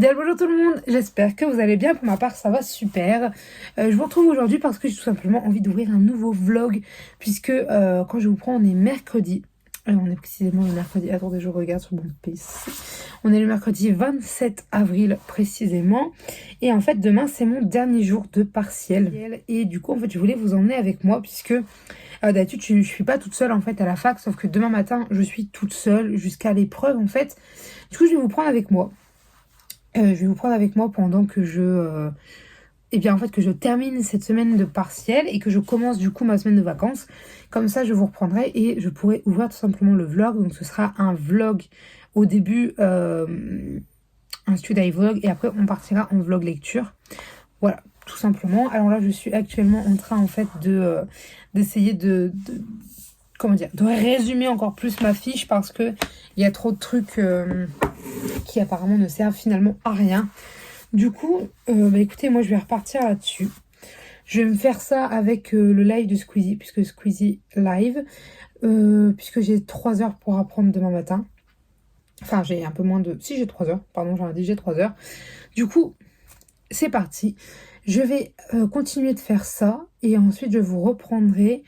Bien bonjour tout le monde, j'espère que vous allez bien. Pour ma part ça va super. Je vous retrouve aujourd'hui parce que j'ai tout simplement envie d'ouvrir un nouveau vlog. Puisque quand je vous prends on est mercredi. On est précisément le mercredi, attendez je regarde sur mon PC. On est le mercredi 27 avril précisément. Et en fait demain c'est mon dernier jour de partiel. Et du coup en fait je voulais vous emmener avec moi puisque... d'habitude je suis pas toute seule en fait à la fac. Sauf que demain matin je suis toute seule jusqu'à l'épreuve en fait. Du coup je vais vous prendre avec moi. Je vais vous prendre avec moi pendant que que je termine cette semaine de partiel et que je commence du coup ma semaine de vacances. Comme ça, je vous reprendrai et je pourrai ouvrir tout simplement le vlog. Donc ce sera un vlog au début, un study vlog et après on partira en vlog lecture. Voilà, tout simplement. Alors là, je suis actuellement en train en fait d'essayer de résumer encore plus ma fiche parce que il y a trop de trucs qui apparemment ne servent finalement à rien. Du coup, écoutez, moi je vais repartir là-dessus. Je vais me faire ça avec le live de Squeezie, puisque Squeezie live, puisque j'ai 3 heures pour apprendre demain matin. Enfin, j'ai un peu moins de... Si, j'ai 3 heures, pardon, j'ai 3 heures. Du coup, c'est parti. Je vais continuer de faire ça, et ensuite je vous reprendrai...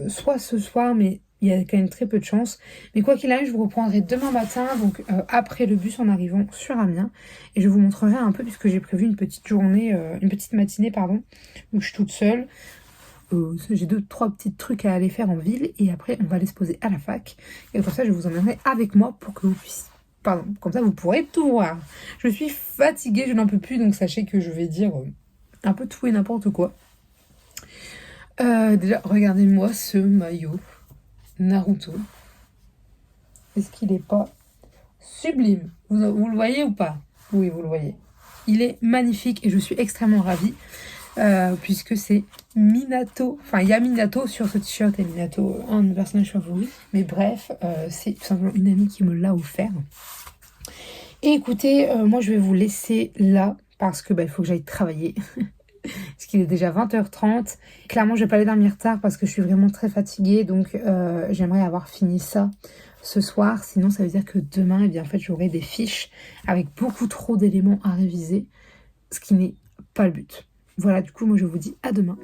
soit ce soir, mais il y a quand même très peu de chance. Mais quoi qu'il arrive, je vous reprendrai demain matin, donc après le bus en arrivant sur Amiens. Et je vous montrerai un peu, puisque j'ai prévu une petite journée, une petite matinée, pardon. Donc je suis toute seule. J'ai 2-3 petits trucs à aller faire en ville. Et après, on va aller se poser à la fac. Et comme ça, je vous emmènerai avec moi pour que vous puissiez... Pardon, comme ça, vous pourrez tout voir. Je suis fatiguée, je n'en peux plus. Donc sachez que je vais dire un peu tout et n'importe quoi. Déjà, regardez-moi ce maillot Naruto. Est-ce qu'il n'est pas sublime? Vous le voyez ou pas? Oui, vous le voyez. Il est magnifique et je suis extrêmement ravie puisque c'est Minato. Enfin, il y a Minato sur ce t-shirt et Minato, un de mes personnages favoris. Mais bref, c'est tout simplement une amie qui me l'a offert. Et écoutez, moi je vais vous laisser là parce que il faut que j'aille travailler. Parce qu'il est déjà 20h30. Clairement, je vais pas aller dormir tard parce que je suis vraiment très fatiguée. Donc, j'aimerais avoir fini ça ce soir. Sinon, ça veut dire que demain, en fait, j'aurai des fiches avec beaucoup trop d'éléments à réviser. Ce qui n'est pas le but. Voilà, du coup, moi, je vous dis à demain.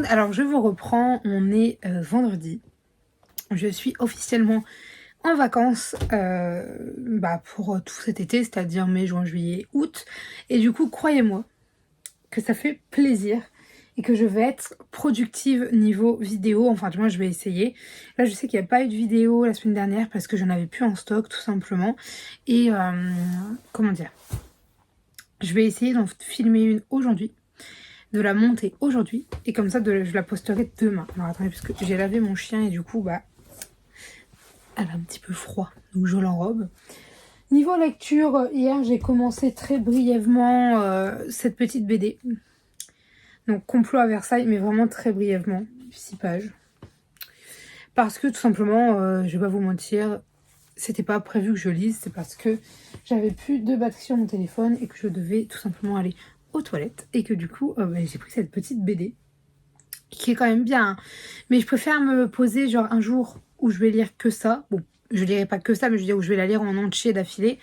Alors je vous reprends, on est vendredi, je suis officiellement en vacances pour tout cet été, c'est-à-dire mai, juin, juillet, août. Et du coup, croyez-moi que ça fait plaisir et que je vais être productive niveau vidéo. Enfin, du moins, je vais essayer. Là, je sais qu'il n'y a pas eu de vidéo la semaine dernière parce que j'en avais plus en stock, tout simplement. Et comment dire, je vais essayer d'en filmer une aujourd'hui, de la monter aujourd'hui et comme ça je la posterai demain. Alors attendez, parce que j'ai lavé mon chien et du coup elle a un petit peu froid, donc je l'enrobe. Niveau lecture, hier j'ai commencé très brièvement cette petite BD, donc Complot à Versailles, mais vraiment très brièvement, 6 pages, parce que tout simplement je vais pas vous mentir, c'était pas prévu que je lise, c'est parce que j'avais plus de batterie sur mon téléphone et que je devais tout simplement aller aux toilettes et que du coup j'ai pris cette petite BD qui est quand même bien, hein. Mais je préfère me poser genre un jour où je vais lire que ça. Bon, je lirai pas que ça, mais je veux dire où je vais la lire en entier d'affilée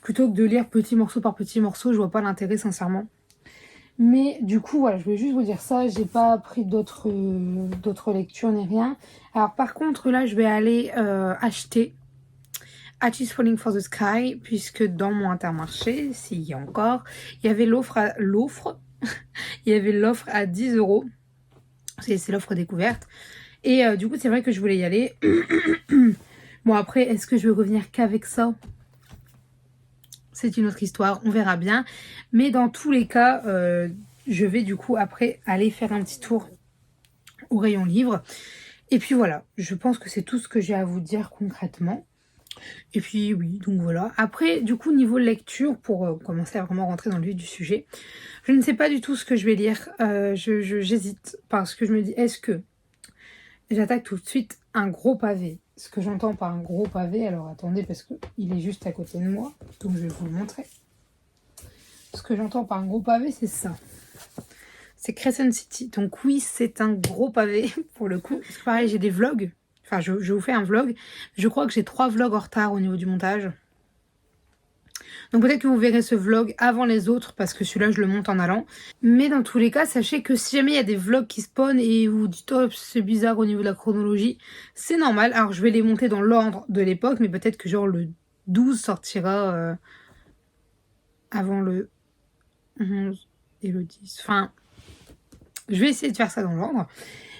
plutôt que de lire petit morceau par petit morceau. Je vois pas l'intérêt sincèrement. Mais du coup voilà, je voulais juste vous dire ça. J'ai pas pris d'autres lectures ni rien. Alors par contre là je vais aller acheter Artist Falling for the Sky, puisque dans mon Intermarché, s'il y a encore, il y avait l'offre il y avait l'offre à 10 €. C'est l'offre découverte. Et du coup, c'est vrai que je voulais y aller. Bon, après, est-ce que je vais revenir qu'avec ça? C'est une autre histoire, on verra bien. Mais dans tous les cas, je vais du coup après aller faire un petit tour au rayon livre. Et puis voilà, je pense que c'est tout ce que j'ai à vous dire concrètement. Et puis oui, donc voilà. Après, du coup, niveau lecture, pour commencer à vraiment rentrer dans le vif du sujet, je ne sais pas du tout ce que je vais lire. J'hésite parce que je me dis, est-ce que j'attaque tout de suite un gros pavé? Ce que j'entends par un gros pavé, alors attendez parce qu'il est juste à côté de moi, donc je vais vous le montrer. Ce que j'entends par un gros pavé, c'est ça. C'est Crescent City. Donc oui, c'est un gros pavé pour le coup. Parce que pareil, j'ai des vlogs. Enfin, je vous fais un vlog. Je crois que j'ai 3 vlogs en retard au niveau du montage. Donc peut-être que vous verrez ce vlog avant les autres parce que celui-là, je le monte en allant. Mais dans tous les cas, sachez que si jamais il y a des vlogs qui spawnent et vous dites oh, c'est bizarre au niveau de la chronologie, c'est normal. Alors je vais les monter dans l'ordre de l'époque, mais peut-être que genre le 12 sortira avant le 11 et le 10. Enfin, je vais essayer de faire ça dans l'ordre.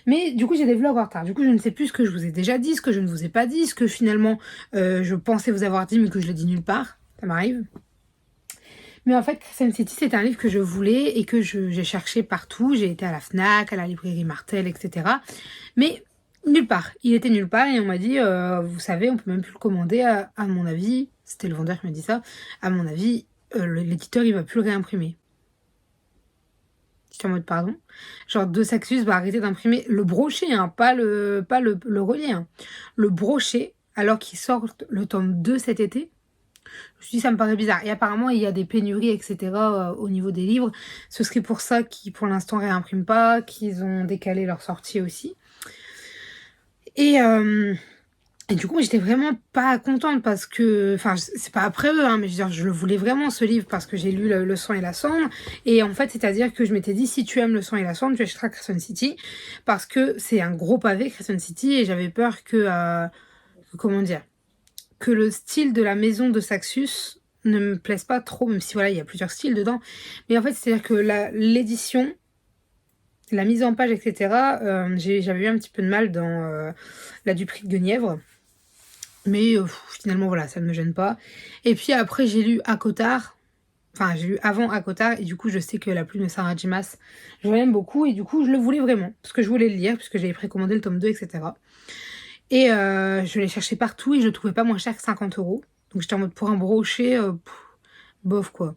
Mais du coup, j'ai des vlogs en retard. Du coup, je ne sais plus ce que je vous ai déjà dit, ce que je ne vous ai pas dit, ce que finalement je pensais vous avoir dit, mais que je l'ai dit nulle part. Ça m'arrive. Mais en fait, Crescent City, c'est un livre que je voulais et que j'ai cherché partout. J'ai été à la Fnac, à la librairie Martel, etc. Mais nulle part. Il était nulle part et on m'a dit, vous savez, on peut même plus le commander. À mon avis, c'était le vendeur qui m'a dit ça. À mon avis, l'éditeur, il va plus le réimprimer. J'étais en mode pardon. Genre De Saxus va arrêter d'imprimer le brochet, hein, pas le relié. Hein. Le brochet, alors qu'il sort le tome 2 cet été. Je me suis dit, ça me paraît bizarre. Et apparemment, il y a des pénuries, etc. Au niveau des livres. Ce serait pour ça qu'ils, pour l'instant, réimpriment pas, qu'ils ont décalé leur sortie aussi. Et du coup, j'étais vraiment pas contente parce que, enfin, c'est pas après eux, hein, mais je veux dire, je le voulais vraiment ce livre parce que j'ai lu le sang et la cendre. Et en fait, c'est-à-dire que je m'étais dit, si tu aimes le sang et la cendre, tu achèteras Crescent City parce que c'est un gros pavé, Crescent City, et j'avais peur comment dire, que le style de la maison de Saxus ne me plaise pas trop, même si voilà, il y a plusieurs styles dedans. Mais en fait, c'est-à-dire que l'édition, la mise en page, etc., j'avais eu un petit peu de mal dans la Dupree de Guenièvre. Mais finalement, voilà, ça ne me gêne pas. Et puis après, j'ai lu Akotard. Enfin, j'ai lu avant Akotard. Et du coup, je sais que la plume de Sarah J. Maas, je l'aime beaucoup. Et du coup, je le voulais vraiment. Parce que je voulais le lire, puisque j'avais précommandé le tome 2, etc. Et je l'ai cherché partout et je le trouvais pas moins cher que 50 €. Donc j'étais en mode pour un brochet, bof quoi.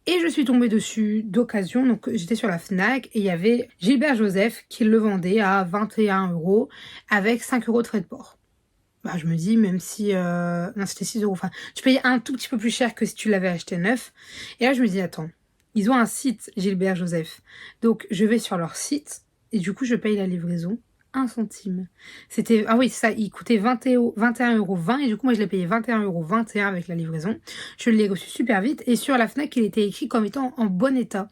Et je suis tombée dessus d'occasion. Donc j'étais sur la Fnac et il y avait Gilbert Joseph qui le vendait à 21 € avec 5 € de frais de port. Bah, je me dis, même si... non, c'était 6 €. Enfin, tu payais un tout petit peu plus cher que si tu l'avais acheté neuf. Et là, je me dis, attends, ils ont un site, Gilbert Joseph. Donc, je vais sur leur site. Et du coup, je paye la livraison 1 centime. C'était... Ah oui, c'est ça, il coûtait 21,20 €. Et du coup, moi, je l'ai payé 21,21 € avec la livraison. Je l'ai reçu super vite. Et sur la Fnac, il était écrit comme étant en bon état.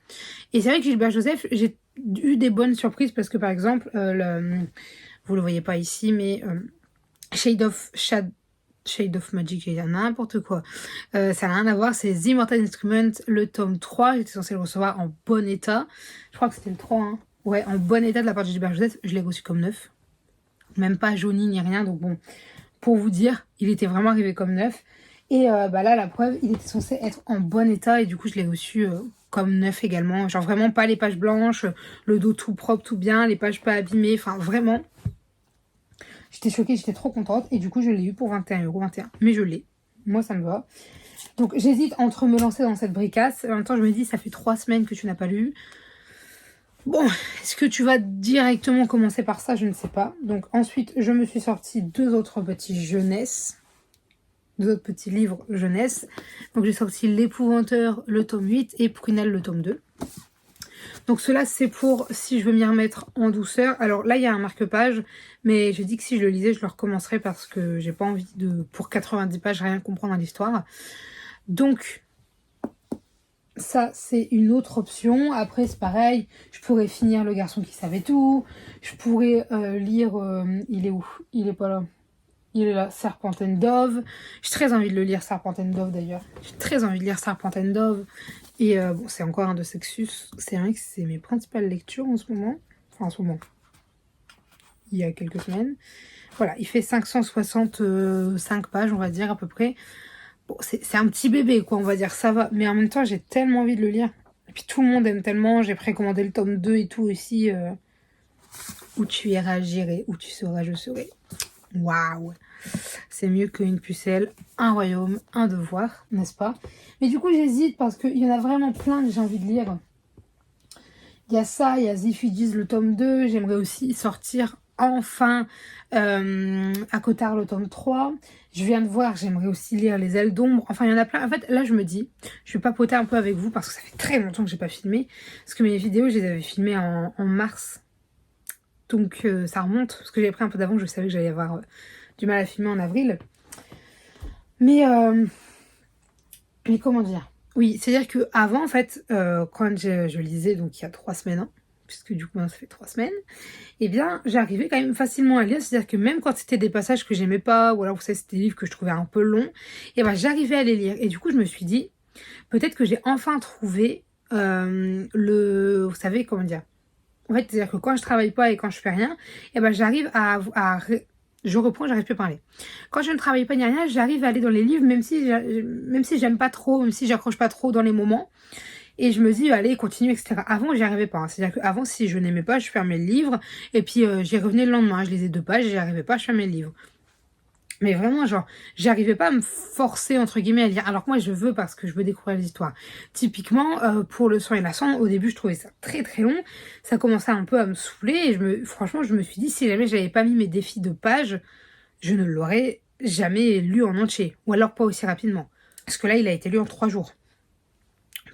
Et c'est vrai que Gilbert Joseph, j'ai eu des bonnes surprises parce que, par exemple, vous le voyez pas ici, mais... Shade of Magic, il y a n'importe quoi. Ça n'a rien à voir, c'est The Immortal Instrument, le tome 3. J'étais censée le recevoir en bon état. Je crois que c'était le 3, hein. Ouais, en bon état de la part de Gilbert Joseph. Je l'ai reçu comme neuf. Même pas jauni ni rien. Donc bon, pour vous dire, il était vraiment arrivé comme neuf. Et bah là, la preuve, il était censé être en bon état. Et du coup, je l'ai reçu comme neuf également. Genre vraiment pas les pages blanches, le dos tout propre, tout bien, les pages pas abîmées. Enfin, vraiment... J'étais choquée, j'étais trop contente. Et du coup, je l'ai eu pour 21,21 €. Mais je l'ai. Moi, ça me va. Donc, j'hésite entre me lancer dans cette bricasse. En même temps, je me dis, ça fait 3 semaines que tu n'as pas lu. Bon, est-ce que tu vas directement commencer par ça? Je ne sais pas. Donc, ensuite, je me suis sorti 2 autres petits jeunesse. 2 autres petits livres jeunesse. Donc, j'ai sorti L'Épouvanteur, le tome 8, et Prunelle, le tome 2. Donc cela c'est pour si je veux m'y remettre en douceur. Alors là il y a un marque-page, mais j'ai dit que si je le lisais je le recommencerais parce que j'ai pas envie de pour 90 pages rien comprendre à l'histoire. Donc ça c'est une autre option. Après c'est pareil, je pourrais finir Le Garçon qui savait tout. Je pourrais lire, il est où? Il est pas là. Il est là, Serpentine Dove. J'ai très envie de le lire, Serpentine Dove d'ailleurs. J'ai très envie de lire Serpentine Dove. Et bon, c'est encore un de Sexus. C'est vrai que c'est mes principales lectures en ce moment. Enfin, en ce moment. il y a quelques semaines. Voilà, il fait 565 pages, on va dire, à peu près. Bon, c'est un petit bébé, quoi, on va dire, ça va. Mais en même temps, j'ai tellement envie de le lire. Et puis tout le monde aime tellement, j'ai précommandé le tome 2 et tout aussi. Où tu iras, j'irai, où tu seras, je serai. Waouh! C'est mieux qu'une pucelle, un royaume, un devoir, n'est-ce pas? Mais du coup, j'hésite parce qu'il y en a vraiment plein que j'ai envie de lire. Il y a ça, il y a Zifidis, le tome 2. J'aimerais aussi sortir enfin à Cotard, le tome 3. Je viens de voir, j'aimerais aussi lire Les ailes d'ombre. Enfin, il y en a plein. En fait, là, je me dis, je vais papoter un peu avec vous parce que ça fait très longtemps que j'ai pas filmé. Parce que mes vidéos, je les avais filmées en mars. Donc, ça remonte. Parce que j'avais pris un peu d'avance, je savais que j'allais avoir du mal à filmer en avril. Mais comment dire? Oui, c'est-à-dire que avant, en fait, quand je lisais, donc il y a 3 semaines, hein, puisque du coup, ça fait 3 semaines, eh bien, j'arrivais quand même facilement à lire. C'est-à-dire que même quand c'était des passages que j'aimais pas, ou alors, vous savez, c'était des livres que je trouvais un peu longs, eh ben, j'arrivais à les lire. Et du coup, je me suis dit, peut-être que j'ai enfin trouvé vous savez, comment dire? En fait, c'est-à-dire que quand je travaille pas et quand je fais rien, eh ben, j'arrive je reprends, j'arrive plus à parler. Quand je ne travaille pas ni rien, j'arrive à aller dans les livres, même si j'aime pas trop, même si j'accroche pas trop dans les moments. Et je me dis, allez, continue, etc. Avant, j'y arrivais pas, hein. C'est-à-dire qu'avant, si je n'aimais pas, je fermais le livre. Et puis, j'y revenais le lendemain. Je lisais 2 pages, j'y arrivais pas, je fermais le livre. Mais vraiment, genre, j'arrivais pas à me forcer, entre guillemets, à lire. Alors que moi, je veux parce que je veux découvrir l'histoire. Typiquement, pour Le sang et la sang, au début, je trouvais ça très très long. Ça commençait un peu à me saouler. Et franchement, je me suis dit, si jamais j'avais pas mis mes défis de pages, je ne l'aurais jamais lu en entier. Ou alors pas aussi rapidement. Parce que là, il a été lu en 3 jours.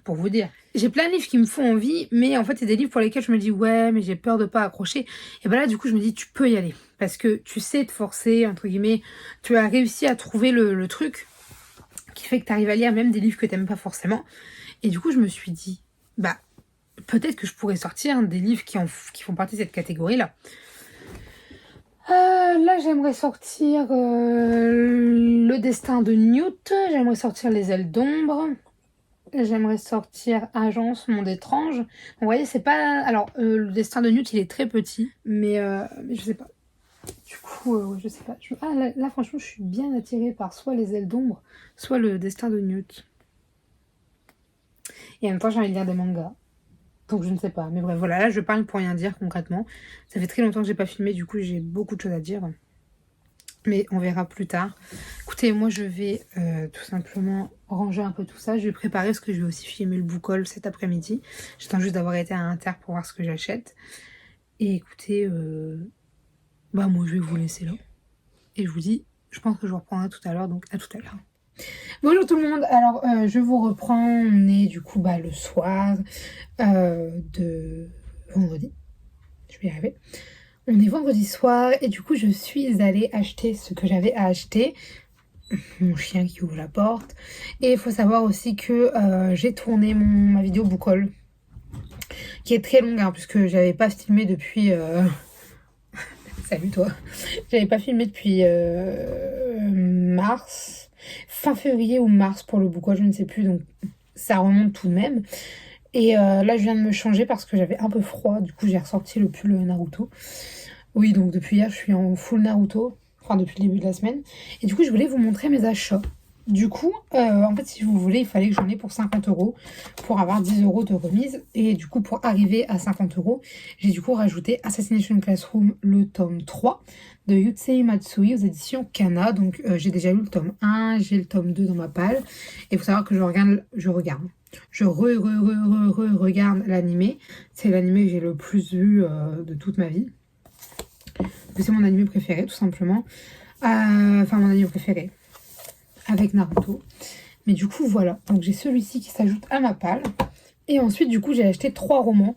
Pour vous dire. J'ai plein de livres qui me font envie, mais en fait, c'est des livres pour lesquels je me dis, ouais, mais j'ai peur de pas accrocher. Et ben là, du coup, je me dis, tu peux y aller. Parce que tu sais te forcer, entre guillemets. Tu as réussi à trouver le truc qui fait que tu arrives à lire même des livres que t'aimes pas forcément. Et du coup, je me suis dit, bah, peut-être que je pourrais sortir des livres qui font partie de cette catégorie-là. Là, j'aimerais sortir Le destin de Newt. J'aimerais sortir Les ailes d'ombre. J'aimerais sortir Agence Monde étrange. Vous voyez, c'est pas... Alors, le destin de Newt, il est très petit, mais je sais pas. Du coup, je sais pas. Là, franchement, je suis bien attirée par soit Les ailes d'ombre, soit Le destin de Newt. Et en même temps, j'ai envie de lire des mangas. Donc, je ne sais pas. Mais bref, voilà, là, je parle pour rien dire concrètement. Ça fait très longtemps que j'ai pas filmé, du coup, j'ai beaucoup de choses à dire. Mais on verra plus tard. Écoutez, moi je vais tout simplement ranger un peu tout ça. Je vais préparer parce que je vais aussi filmer le book haul cet après-midi. J'attends juste d'avoir été à Inter pour voir ce que j'achète. Et écoutez, bah moi je vais vous laisser là. Et je vous dis, je pense que je vous reprendrai tout à l'heure, donc à tout à l'heure. Bonjour tout le monde, alors je vous reprends, on est du coup le soir de vendredi. Je vais y arriver. On est vendredi soir et du coup je suis allée acheter ce que j'avais à acheter. Mon chien qui ouvre la porte. Et il faut savoir aussi que j'ai tourné ma vidéo book haul, qui est très longue hein, puisque j'avais pas filmé depuis... Salut toi. J'avais pas filmé depuis mars. Fin février ou mars pour le book haul, je ne sais plus. Donc ça remonte tout de même. Et là je viens de me changer parce que j'avais un peu froid. Du coup j'ai ressorti le pull Naruto. Oui, donc depuis hier je suis en full Naruto. Enfin depuis le début de la semaine. Et du coup je voulais vous montrer mes achats. Du coup, en fait si vous voulez, il fallait que j'en ai pour 50 € pour avoir 10 € de remise. Et du coup pour arriver à 50 €, j'ai du coup rajouté Assassination Classroom, le tome 3 de Yusei Matsui aux éditions Kana. Donc j'ai déjà lu le tome 1, j'ai le tome 2 dans ma palle. Et il faut savoir que je regarde l'animé. C'est l'animé que j'ai le plus vu de toute ma vie. C'est mon anime préféré tout simplement. Enfin mon anime préféré avec Naruto. Mais du coup voilà, donc j'ai celui-ci qui s'ajoute à ma palle. Et ensuite du coup j'ai acheté 3 romans.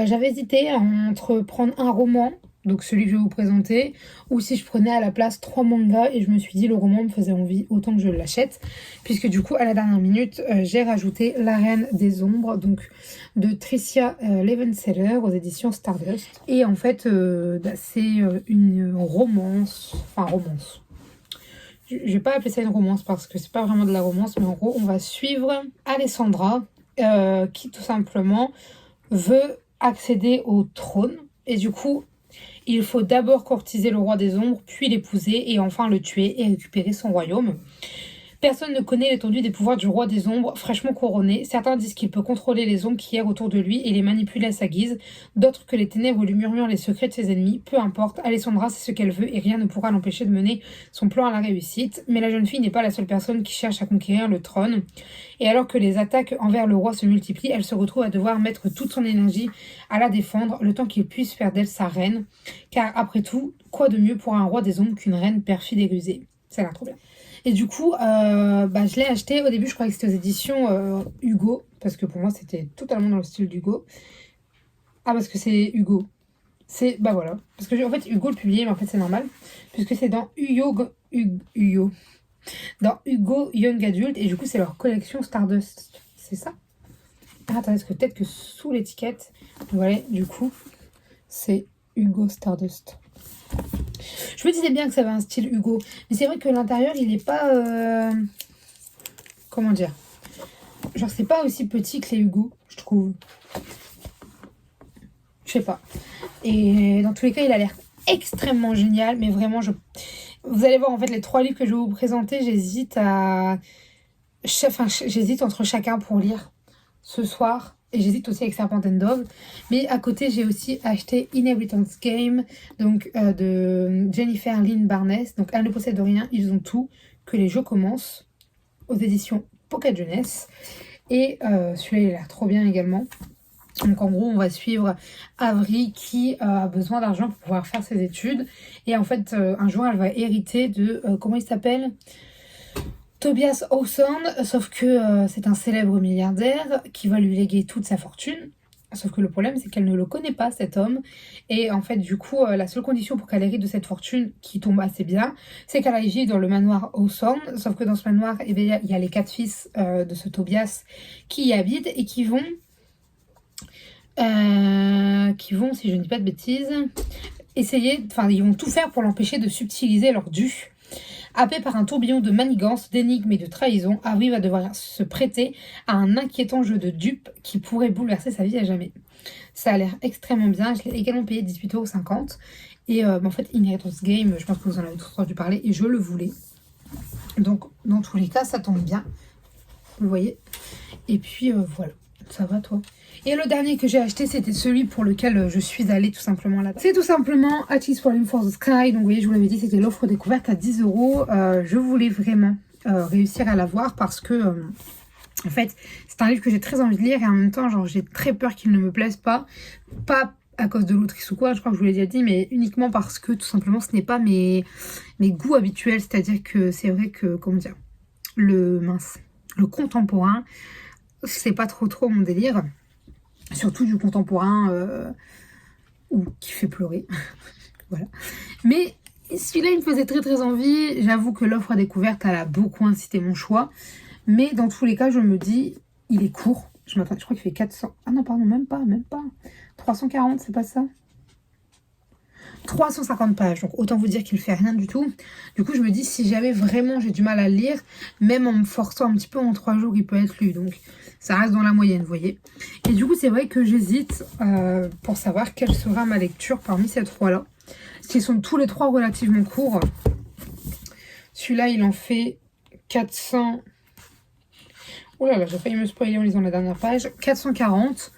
J'avais hésité entre prendre un roman, donc celui que je vais vous présenter, ou si je prenais à la place 3 mangas. Et je me suis dit le roman me faisait envie autant que je l'achète. Puisque du coup à la dernière minute j'ai rajouté La Reine des Ombres, donc de Tricia Levenseller aux éditions Stardust. Et en fait c'est une romance, je vais pas appeler ça une romance parce que c'est pas vraiment de la romance, mais en gros on va suivre Alessandra qui tout simplement veut accéder au trône. Et du coup Il faut d'abord courtiser le roi des ombres, puis l'épouser, et enfin le tuer et récupérer son royaume. Personne ne connaît l'étendue des pouvoirs du roi des ombres, fraîchement couronné. Certains disent qu'il peut contrôler les ombres qui errent autour de lui et les manipuler à sa guise. D'autres que les ténèbres lui murmurent les secrets de ses ennemis. Peu importe, Alessandra sait ce qu'elle veut et rien ne pourra l'empêcher de mener son plan à la réussite. Mais la jeune fille n'est pas la seule personne qui cherche à conquérir le trône. Et alors que les attaques envers le roi se multiplient, elle se retrouve à devoir mettre toute son énergie à la défendre, le temps qu'il puisse faire d'elle sa reine. Car après tout, quoi de mieux pour un roi des ombres qu'une reine perfide et rusée? Ça a l'air trop bien. Et du coup, je l'ai acheté. Au début, je croyais que c'était aux éditions Hugo. Parce que pour moi, c'était totalement dans le style d'Hugo. Ah, parce que c'est Hugo. Bah voilà. Parce que en fait, Hugo le publiait, mais en fait, c'est normal. Puisque c'est dans Hugo. Dans Hugo Young Adult. Et du coup, c'est leur collection Stardust. C'est ça? Ah, attendez, parce que peut-être que sous l'étiquette, voilà, du coup, c'est Hugo Stardust. Je me disais bien que ça avait un style Hugo. Mais c'est vrai que l'intérieur, il n'est pas... Comment dire? Genre, c'est pas aussi petit que les Hugo, je trouve. Je sais pas. Et dans tous les cas, il a l'air extrêmement génial. Mais vraiment, vous allez voir, en fait, les 3 livres que je vais vous présenter, j'hésite entre chacun pour lire ce soir. Et j'hésite aussi avec Serpent and Dove. Mais à côté, j'ai aussi acheté Inheritance Game, donc de Jennifer Lynn Barnes. Donc elle ne possède rien, ils ont tout. Que les jeux commencent, aux éditions Pocket Jeunesse. Et celui-là, il a l'air trop bien également. Donc en gros, on va suivre Avery qui a besoin d'argent pour pouvoir faire ses études. Et en fait, un jour, elle va hériter de... comment il s'appelle ? Tobias Hawthorne, sauf que c'est un célèbre milliardaire qui va lui léguer toute sa fortune. Sauf que le problème, c'est qu'elle ne le connaît pas, cet homme. Et en fait, du coup, la seule condition pour qu'elle hérite de cette fortune, qui tombe assez bien, c'est qu'elle aille vivre dans le manoir Hawthorne. Sauf que dans ce manoir, eh bien, il y a les 4 fils de ce Tobias qui y habitent et qui vont, si je ne dis pas de bêtises, ils vont tout faire pour l'empêcher de subtiliser leur dû. Happé par un tourbillon de manigances, d'énigmes et de trahisons, Avery va devoir se prêter à un inquiétant jeu de dupes qui pourrait bouleverser sa vie à jamais. Ça a l'air extrêmement bien, je l'ai également payé 18,50 €. Et en fait, Inheritance Game, je pense que vous en avez tous entendu parler, et je le voulais. Donc, dans tous les cas, ça tombe bien. Vous voyez. Et puis, voilà. Ça va, toi? Et le dernier que j'ai acheté, c'était celui pour lequel je suis allée tout simplement là-bas. C'est tout simplement Artist Falling for the Sky. Donc vous voyez, je vous l'avais dit, c'était l'offre découverte à 10 €. Je voulais vraiment réussir à l'avoir parce que, en fait, c'est un livre que j'ai très envie de lire et en même temps, genre, j'ai très peur qu'il ne me plaise pas. Pas à cause de l'autrice ou quoi, je crois que je vous l'ai déjà dit, mais uniquement parce que tout simplement, ce n'est pas mes goûts habituels. C'est-à-dire que c'est vrai que, comment dire, le contemporain, c'est pas trop mon délire. Surtout du contemporain ou qui fait pleurer. Voilà. Mais celui-là, il me faisait très envie. J'avoue que l'offre à découverte, elle a beaucoup incité mon choix. Mais dans tous les cas, je me dis, il est court. Je crois qu'il fait 400. Ah non, pardon, même pas. 340, c'est pas ça? 350 pages, donc autant vous dire qu'il ne fait rien du tout. Du coup, je me dis, si jamais vraiment j'ai du mal à le lire, même en me forçant un petit peu, en 3 jours, il peut être lu. Donc, ça reste dans la moyenne, vous voyez. Et du coup, c'est vrai que j'hésite pour savoir quelle sera ma lecture parmi ces 3-là. Parce qu'ils sont tous les 3 relativement courts. Celui-là, il en fait 400... Oh là là, j'ai failli me spoiler en lisant la dernière page. 440.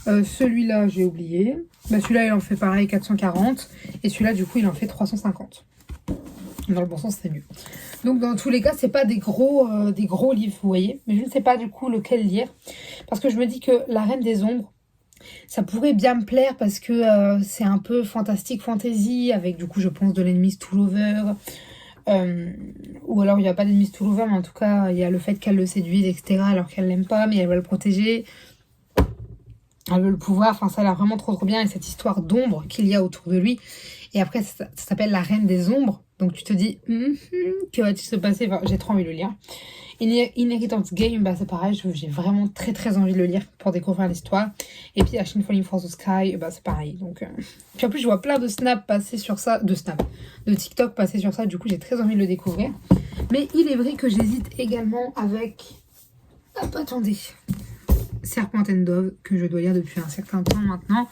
Celui-là, j'ai oublié. Celui-là, il en fait pareil, 440. Et celui-là, du coup, il en fait 350. Dans le bon sens, c'est mieux. Donc, dans tous les cas, c'est pas des gros livres, vous voyez. Mais je ne sais pas, du coup, lequel lire. Parce que je me dis que La Reine des Ombres, ça pourrait bien me plaire parce que c'est un peu fantastique, fantasy, avec, du coup, je pense, de l'Enemies to Lover. Ou alors, il n'y a pas d'Enemies to Lover, mais en tout cas, il y a le fait qu'elle le séduise, etc. Alors qu'elle l'aime pas, mais elle va le protéger. Elle veut le pouvoir, enfin ça a l'air vraiment trop bien. Et cette histoire d'ombre qu'il y a autour de lui. Et après ça s'appelle La Reine des Ombres. Donc tu te dis, que va-t-il se passer? Enfin, j'ai trop envie de le lire. Inheritance Game, c'est pareil, j'ai vraiment très envie de le lire pour découvrir l'histoire. Et puis Ashin Falling for the Sky, c'est pareil. Donc, Puis en plus je vois plein de snaps passer sur ça, de TikTok passer sur ça, du coup j'ai très envie de le découvrir. Mais il est vrai que j'hésite également avec... Hop, attendez... Serpent and Dove, que je dois lire depuis un certain temps maintenant.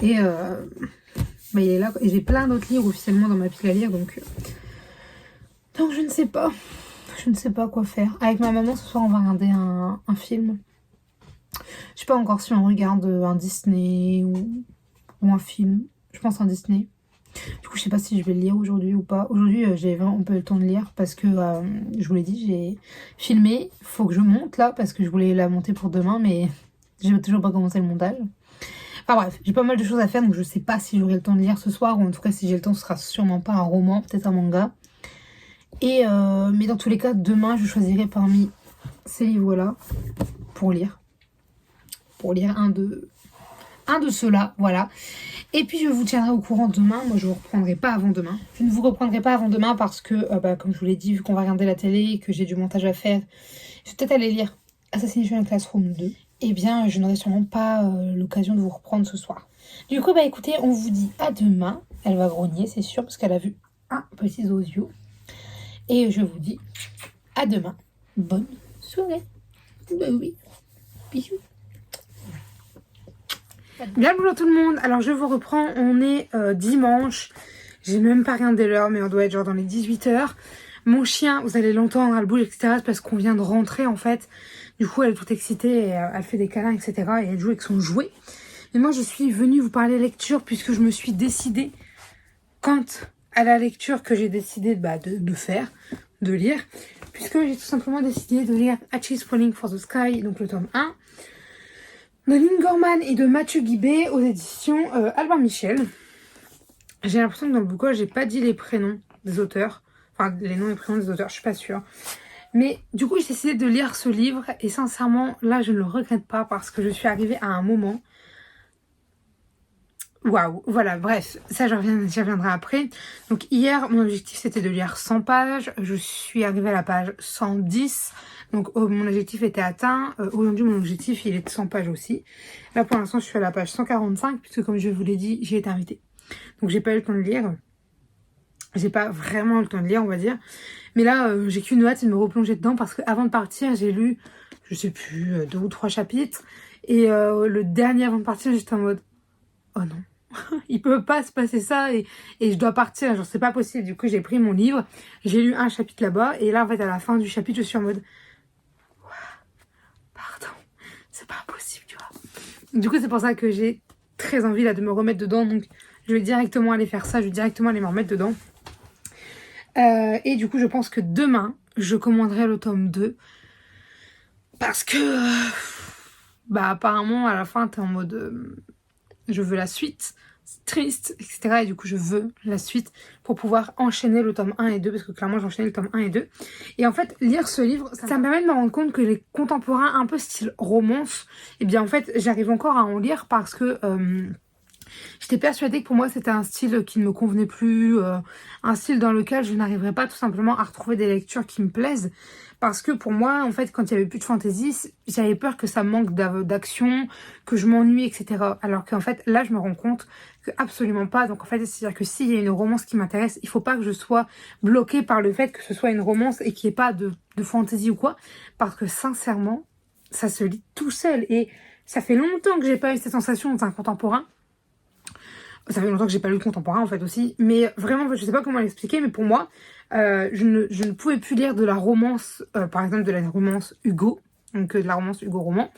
Et bah, il est là. Et j'ai plein d'autres livres officiellement dans ma pile à lire, donc je ne sais pas. Je ne sais pas quoi faire. Avec ma maman, ce soir, on va regarder un film. Je sais pas encore si on regarde un Disney ou un film. Je pense un Disney. Du coup, je sais pas si je vais le lire aujourd'hui ou pas. Aujourd'hui, j'ai vraiment pas eu le temps de lire parce que, je vous l'ai dit, j'ai filmé. Faut que je monte là parce que je voulais la monter pour demain, mais j'ai toujours pas commencé le montage. Enfin bref, j'ai pas mal de choses à faire, donc je sais pas si j'aurai le temps de lire ce soir, ou en tout cas si j'ai le temps, ce sera sûrement pas un roman, peut-être un manga. Et mais dans tous les cas, demain, je choisirai parmi ces livres-là pour lire. Pour lire un de ceux-là, voilà. Et puis je vous tiendrai au courant demain. Moi, je vous reprendrai pas avant demain. Je ne vous reprendrai pas avant demain parce que, comme je vous l'ai dit, vu qu'on va regarder la télé, que j'ai du montage à faire, je vais peut-être aller lire Assassination Classroom 2. Eh bien, je n'aurai sûrement pas l'occasion de vous reprendre ce soir. Du coup, écoutez, on vous dit à demain. Elle va grogner, c'est sûr, parce qu'elle a vu un petit osio. Et je vous dis à demain. Bonne soirée. Bah oui. Bisous. Bien bonjour tout le monde. Alors je vous reprends. On est dimanche. J'ai même pas regardé l'heure, mais on doit être genre dans les 18h. Mon chien, vous allez l'entendre, elle bouge, etc. C'est parce qu'on vient de rentrer en fait. Du coup, elle est toute excitée et elle fait des câlins, etc. Et elle joue avec son jouet. Et moi, je suis venue vous parler lecture puisque je me suis décidée, quant à la lecture que j'ai décidé de faire, de lire, puisque j'ai tout simplement décidé de lire Hatchie's Falling for the Sky, donc le tome 1, de Lynn Gorman et de Mathieu Guibé aux éditions Albin Michel. J'ai l'impression que dans le bouquin, j'ai pas dit les prénoms des auteurs. Enfin, les noms et prénoms des auteurs, je suis pas sûre. Mais du coup, j'ai décidé de lire ce livre et sincèrement, là, je ne le regrette pas parce que je suis arrivée à un moment. Waouh, voilà, bref, ça j'y reviendrai après. Donc hier, mon objectif c'était de lire 100 pages. Je suis arrivée à la page 110. Donc mon objectif était atteint. Aujourd'hui, mon objectif il est de 100 pages aussi. Là pour l'instant, je suis à la page 145 puisque comme je vous l'ai dit, j'ai été invitée. Donc j'ai pas eu le temps de lire. J'ai pas vraiment eu le temps de lire, on va dire. Mais là, j'ai qu'une hâte de me replonger dedans parce qu'avant de partir, j'ai lu, je sais plus, 2 ou 3 chapitres. Et le dernier avant de partir, j'étais en mode, oh non. Il peut pas se passer ça et je dois partir, genre c'est pas possible. Du coup j'ai pris mon livre, j'ai lu un chapitre là-bas et là en fait à la fin du chapitre je suis en mode pardon, c'est pas possible tu vois. Du coup c'est pour ça que j'ai très envie là de me remettre dedans, donc je vais directement aller faire ça, je vais directement aller me remettre dedans. Et du coup je pense que demain je commanderai le tome 2 parce que apparemment à la fin t'es en mode je veux la suite, c'est triste, etc. Et du coup, je veux la suite pour pouvoir enchaîner le tome 1 et 2, parce que clairement, j'ai enchaîné le tome 1 et 2. Et en fait, lire ce livre, ça me permet de me rendre compte que les contemporains un peu style romance, eh bien en fait, j'arrive encore à en lire parce que j'étais persuadée que pour moi, c'était un style qui ne me convenait plus, un style dans lequel je n'arriverais pas tout simplement à retrouver des lectures qui me plaisent. Parce que pour moi, en fait, quand il n'y avait plus de fantaisie, j'avais peur que ça manque d'action, que je m'ennuie, etc. Alors qu'en fait, là, je me rends compte que absolument pas. Donc en fait, c'est-à-dire que s'il y a une romance qui m'intéresse, il faut pas que je sois bloquée par le fait que ce soit une romance et qu'il n'y ait pas de fantaisie ou quoi. Parce que sincèrement, ça se lit tout seul. Et ça fait longtemps que j'ai pas eu cette sensation dans un contemporain. Ça fait longtemps que j'ai pas lu le contemporain en fait aussi. Mais vraiment, je sais pas comment l'expliquer, mais pour moi, je ne pouvais plus lire de la romance, par exemple de la romance Hugo, donc de la romance Hugo roman,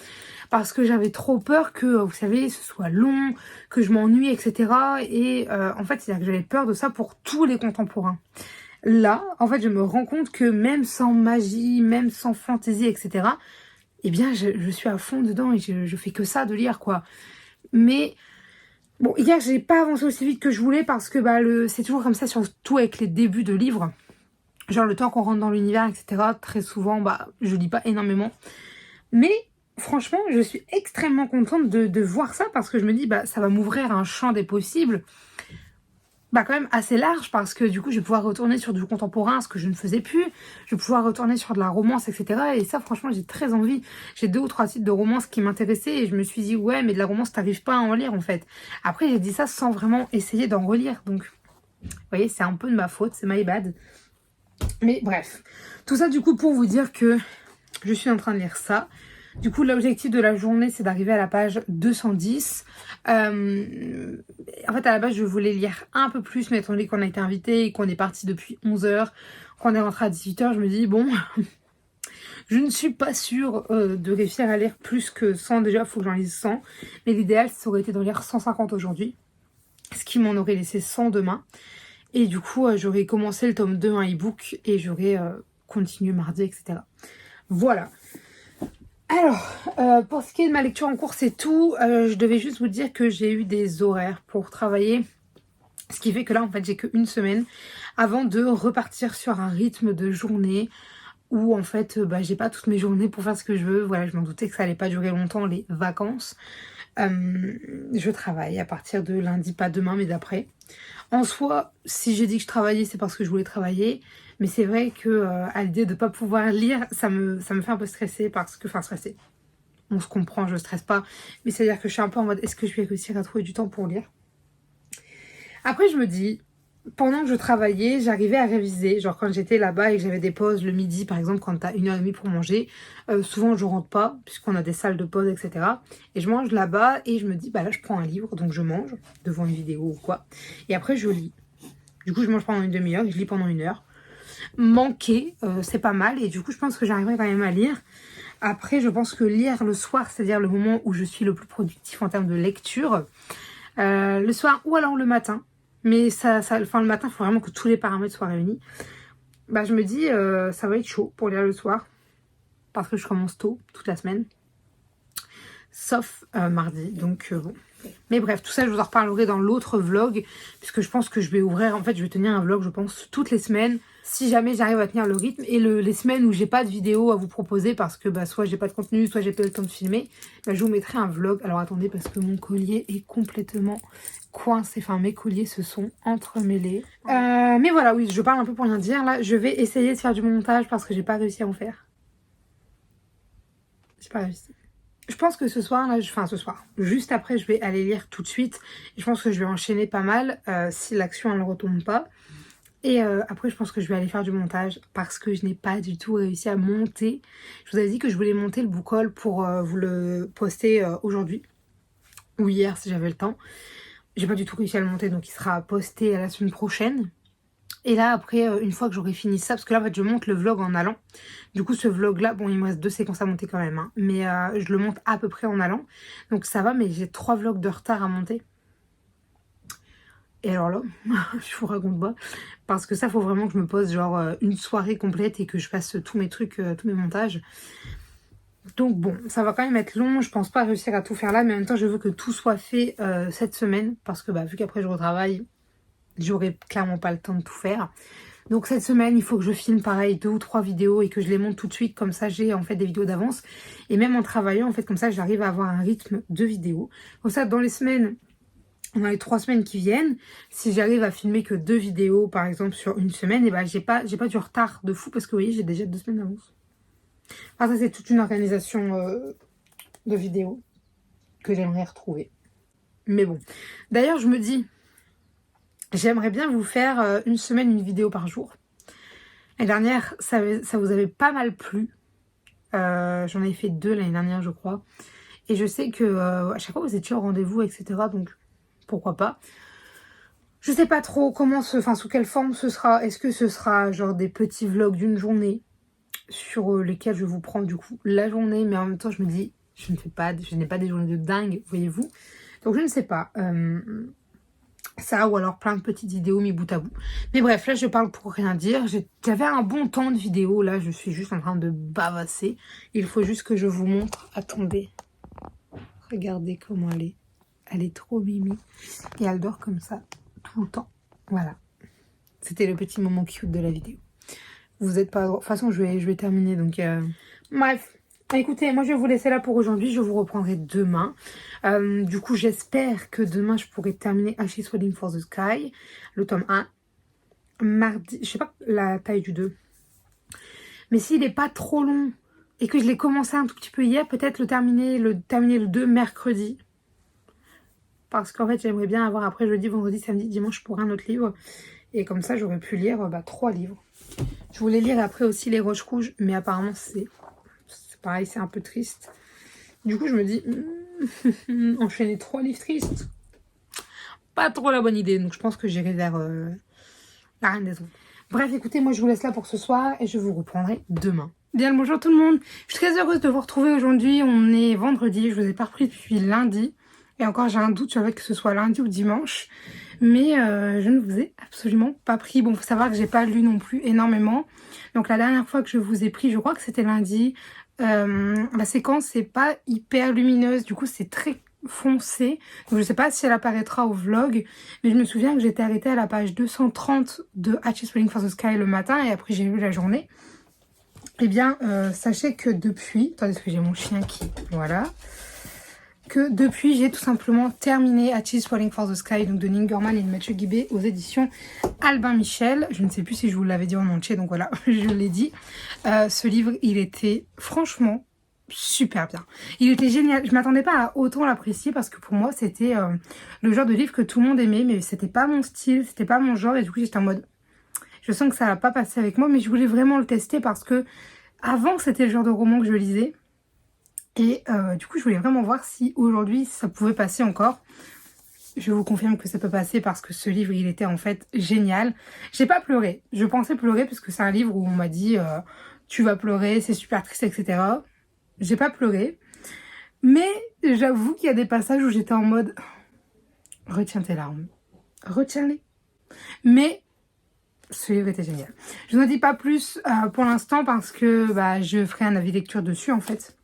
parce que j'avais trop peur que, vous savez, ce soit long, que je m'ennuie, etc. Et en fait, c'est-à-dire que j'avais peur de ça pour tous les contemporains. Là, en fait, je me rends compte que même sans magie, même sans fantaisie, etc., eh bien, je suis à fond dedans et je fais que ça de lire, quoi. Mais bon, hier, j'ai pas avancé aussi vite que je voulais parce que c'est toujours comme ça, surtout avec les débuts de livres. Genre le temps qu'on rentre dans l'univers, etc. Très souvent, je lis pas énormément. Mais franchement, je suis extrêmement contente de voir ça parce que je me dis, ça va m'ouvrir un champ des possibles. Quand même assez large parce que du coup, je vais pouvoir retourner sur du contemporain, ce que je ne faisais plus. Je vais pouvoir retourner sur de la romance, etc. Et ça, franchement, j'ai très envie. J'ai 2 ou 3 titres de romance qui m'intéressaient et je me suis dit, ouais, mais de la romance, t'arrives pas à en lire en fait. Après, j'ai dit ça sans vraiment essayer d'en relire. Donc, vous voyez, c'est un peu de ma faute, c'est my bad. Mais bref, tout ça du coup pour vous dire que je suis en train de lire ça. Du coup, l'objectif de la journée, c'est d'arriver à la page 210. En fait, à la base, je voulais lire un peu plus, mais étant donné qu'on a été invité et qu'on est parti depuis 11 h, qu'on est rentré à 18 h, je me dis, bon, je ne suis pas sûre de réussir à lire plus que 100. Déjà, il faut que j'en lise 100. Mais l'idéal, ça aurait été d'en lire 150 aujourd'hui. Ce qui m'en aurait laissé 100 demain. Et du coup, j'aurais commencé le tome 2 en e-book et j'aurais continué mardi, etc. Voilà. Alors, pour ce qui est de ma lecture en cours, c'est tout. Je devais juste vous dire que j'ai eu des horaires pour travailler. Ce qui fait que là, en fait, j'ai qu'une semaine avant de repartir sur un rythme de journée où, en fait, j'ai pas toutes mes journées pour faire ce que je veux. Voilà, je m'en doutais que ça allait pas durer longtemps, les vacances. Je travaille à partir de lundi, pas demain, mais d'après. En soi, si j'ai dit que je travaillais, c'est parce que je voulais travailler. Mais c'est vrai que à l'idée de ne pas pouvoir lire, ça me fait un peu stresser parce que... Enfin, stresser. On se comprend, je stresse pas. Mais c'est-à-dire que je suis un peu en mode, est-ce que je vais réussir à trouver du temps pour lire? Après, je me dis, pendant que je travaillais, j'arrivais à réviser. Genre quand j'étais là-bas et que j'avais des pauses le midi, par exemple, quand t'as 1 h 30 pour manger, souvent je rentre pas, puisqu'on a des salles de pause, etc. Et je mange là-bas et je me dis, bah là je prends un livre, donc je mange devant une vidéo ou quoi. Et après je lis. Du coup je mange pendant une demi-heure et je lis pendant 1 heure. Manquer, c'est pas mal. Et du coup je pense que j'arriverai quand même à lire. Après je pense que lire le soir, c'est-à-dire le moment où je suis le plus productif en termes de lecture, le soir ou alors le matin. Mais enfin, le matin, il faut vraiment que tous les paramètres soient réunis. Bah, je me dis, ça va être chaud pour lire le soir. Parce que je commence tôt, toute la semaine. Sauf mardi, donc bon. Mais bref, tout ça, je vous en reparlerai dans l'autre vlog. Puisque je pense que je vais ouvrir, en fait, je vais tenir un vlog, je pense, toutes les semaines. Si jamais j'arrive à tenir le rythme. Et les semaines où j'ai pas de vidéo à vous proposer, parce que soit j'ai pas de contenu, soit j'ai pas eu le temps de filmer, je vous mettrai un vlog. Alors attendez, parce que mon collier est complètement coincé. Enfin, mes colliers se sont entremêlés. Mais voilà, oui, je parle un peu pour rien dire. Là, je vais essayer de faire du montage parce que j'ai pas réussi à en faire. J'ai pas réussi. Je pense que ce soir, là, enfin ce soir, juste après, je vais aller lire tout de suite. Et je pense que je vais enchaîner pas mal si l'action, elle ne retombe pas. Et après, je pense que je vais aller faire du montage parce que je n'ai pas du tout réussi à monter. Je vous avais dit que je voulais monter le book haul pour vous le poster aujourd'hui ou hier si j'avais le temps. J'ai pas du tout réussi à le monter, donc il sera posté la semaine prochaine. Et là, après, une fois que j'aurai fini ça, parce que là, en fait, je monte le vlog en allant. Du coup, ce vlog-là, bon, il me reste 2 séquences à monter quand même, hein, mais je le monte à peu près en allant. Donc ça va, mais j'ai 3 vlogs de retard à monter. Et alors là, je vous raconte pas, parce que ça, faut vraiment que je me pose genre une soirée complète et que je fasse tous mes trucs, tous mes montages. Donc bon, ça va quand même être long, je pense pas réussir à tout faire là, mais en même temps, je veux que tout soit fait cette semaine, parce que vu qu'après je retravaille, j'aurai clairement pas le temps de tout faire. Donc cette semaine, il faut que je filme pareil 2 ou 3 vidéos et que je les monte tout de suite, comme ça j'ai en fait des vidéos d'avance. Et même en travaillant, en fait, comme ça j'arrive à avoir un rythme de vidéos. Comme ça, dans les 3 semaines qui viennent, si j'arrive à filmer que 2 vidéos par exemple sur une semaine, et j'ai pas du retard de fou parce que vous voyez, j'ai déjà 2 semaines d'avance. Enfin, ça c'est toute une organisation de vidéos que j'aimerais retrouver. Mais bon. D'ailleurs, je me dis, j'aimerais bien vous faire une semaine, une vidéo par jour. L'année dernière, ça vous avait pas mal plu. J'en ai fait 2 l'année dernière, je crois. Et je sais que à chaque fois, vous étiez au rendez-vous, etc. Donc, pourquoi pas. Je sais pas trop comment sous quelle forme ce sera. Est-ce que ce sera genre des petits vlogs d'une journée sur lesquels je vous prends du coup la journée, mais en même temps, je me dis, je n'ai pas des journées de dingue, voyez-vous. Donc, je ne sais pas. Ça ou alors plein de petites vidéos mis bout à bout. Mais bref, là je parle pour rien dire. J'avais un bon temps de vidéo. Là je suis juste en train de bavasser. Il faut juste que je vous montre. Attendez. Regardez comment elle est. Elle est trop mimi. Et elle dort comme ça tout le temps. Voilà. C'était le petit moment cute de la vidéo. Vous êtes pas... De toute façon je vais terminer donc... Bref. Écoutez, moi je vais vous laisser là pour aujourd'hui, je vous reprendrai demain. Du coup, j'espère que demain je pourrai terminer Ashes Wedding for the Sky, le tome 1. Mardi, je sais pas la taille du 2. Mais s'il n'est pas trop long et que je l'ai commencé un tout petit peu hier, peut-être terminer le 2 mercredi. Parce qu'en fait, j'aimerais bien avoir après jeudi, vendredi, samedi, dimanche pour un autre livre. Et comme ça, j'aurais pu lire 3 livres. Je voulais lire après aussi Les Roches Rouges, mais apparemment, c'est pareil, c'est un peu triste. Du coup, je me dis, enchaîner 3 livres tristes, pas trop la bonne idée. Donc, je pense que j'irai vers La Reine des Eaux. Bref, écoutez, moi, je vous laisse là pour ce soir et je vous reprendrai demain. Bien le bonjour tout le monde. Je suis très heureuse de vous retrouver aujourd'hui. On est vendredi, je vous ai pas repris depuis lundi. Et encore, j'ai un doute sur le fait que ce soit lundi ou dimanche. Mais je ne vous ai absolument pas pris. Bon, faut savoir que j'ai pas lu non plus énormément. Donc la dernière fois que je vous ai pris, je crois que c'était lundi. La séquence c'est pas hyper lumineuse, du coup c'est très foncé. Donc je sais pas si elle apparaîtra au vlog, mais je me souviens que j'étais arrêtée à la page 230 de Hatch is Falling for the Sky le matin et après j'ai lu la journée. Et bien sachez que depuis, attendez parce que j'ai mon chien qui, voilà, que depuis j'ai tout simplement terminé Hatch is Falling for the Sky donc de Neil Gaiman et de Mathieu Guibé aux éditions Albin Michel. Je ne sais plus si je vous l'avais dit en entier, donc voilà, je l'ai dit. Ce livre, il était franchement super bien. Il était génial. Je m'attendais pas à autant l'apprécier parce que pour moi, c'était le genre de livre que tout le monde aimait, mais c'était pas mon style, c'était pas mon genre. Et du coup, j'étais en mode, je sens que ça va pas passer avec moi, mais je voulais vraiment le tester parce que avant, c'était le genre de roman que je lisais. Et du coup, je voulais vraiment voir si aujourd'hui, ça pouvait passer encore. Je vous confirme que ça peut passer parce que ce livre, il était en fait génial. J'ai pas pleuré. Je pensais pleurer parce que c'est un livre où on m'a dit tu vas pleurer, c'est super triste, etc. J'ai pas pleuré. Mais j'avoue qu'il y a des passages où j'étais en mode retiens tes larmes. Retiens-les. Mais ce livre était génial. Je n'en dis pas plus pour l'instant parce que je ferai un avis lecture dessus en fait.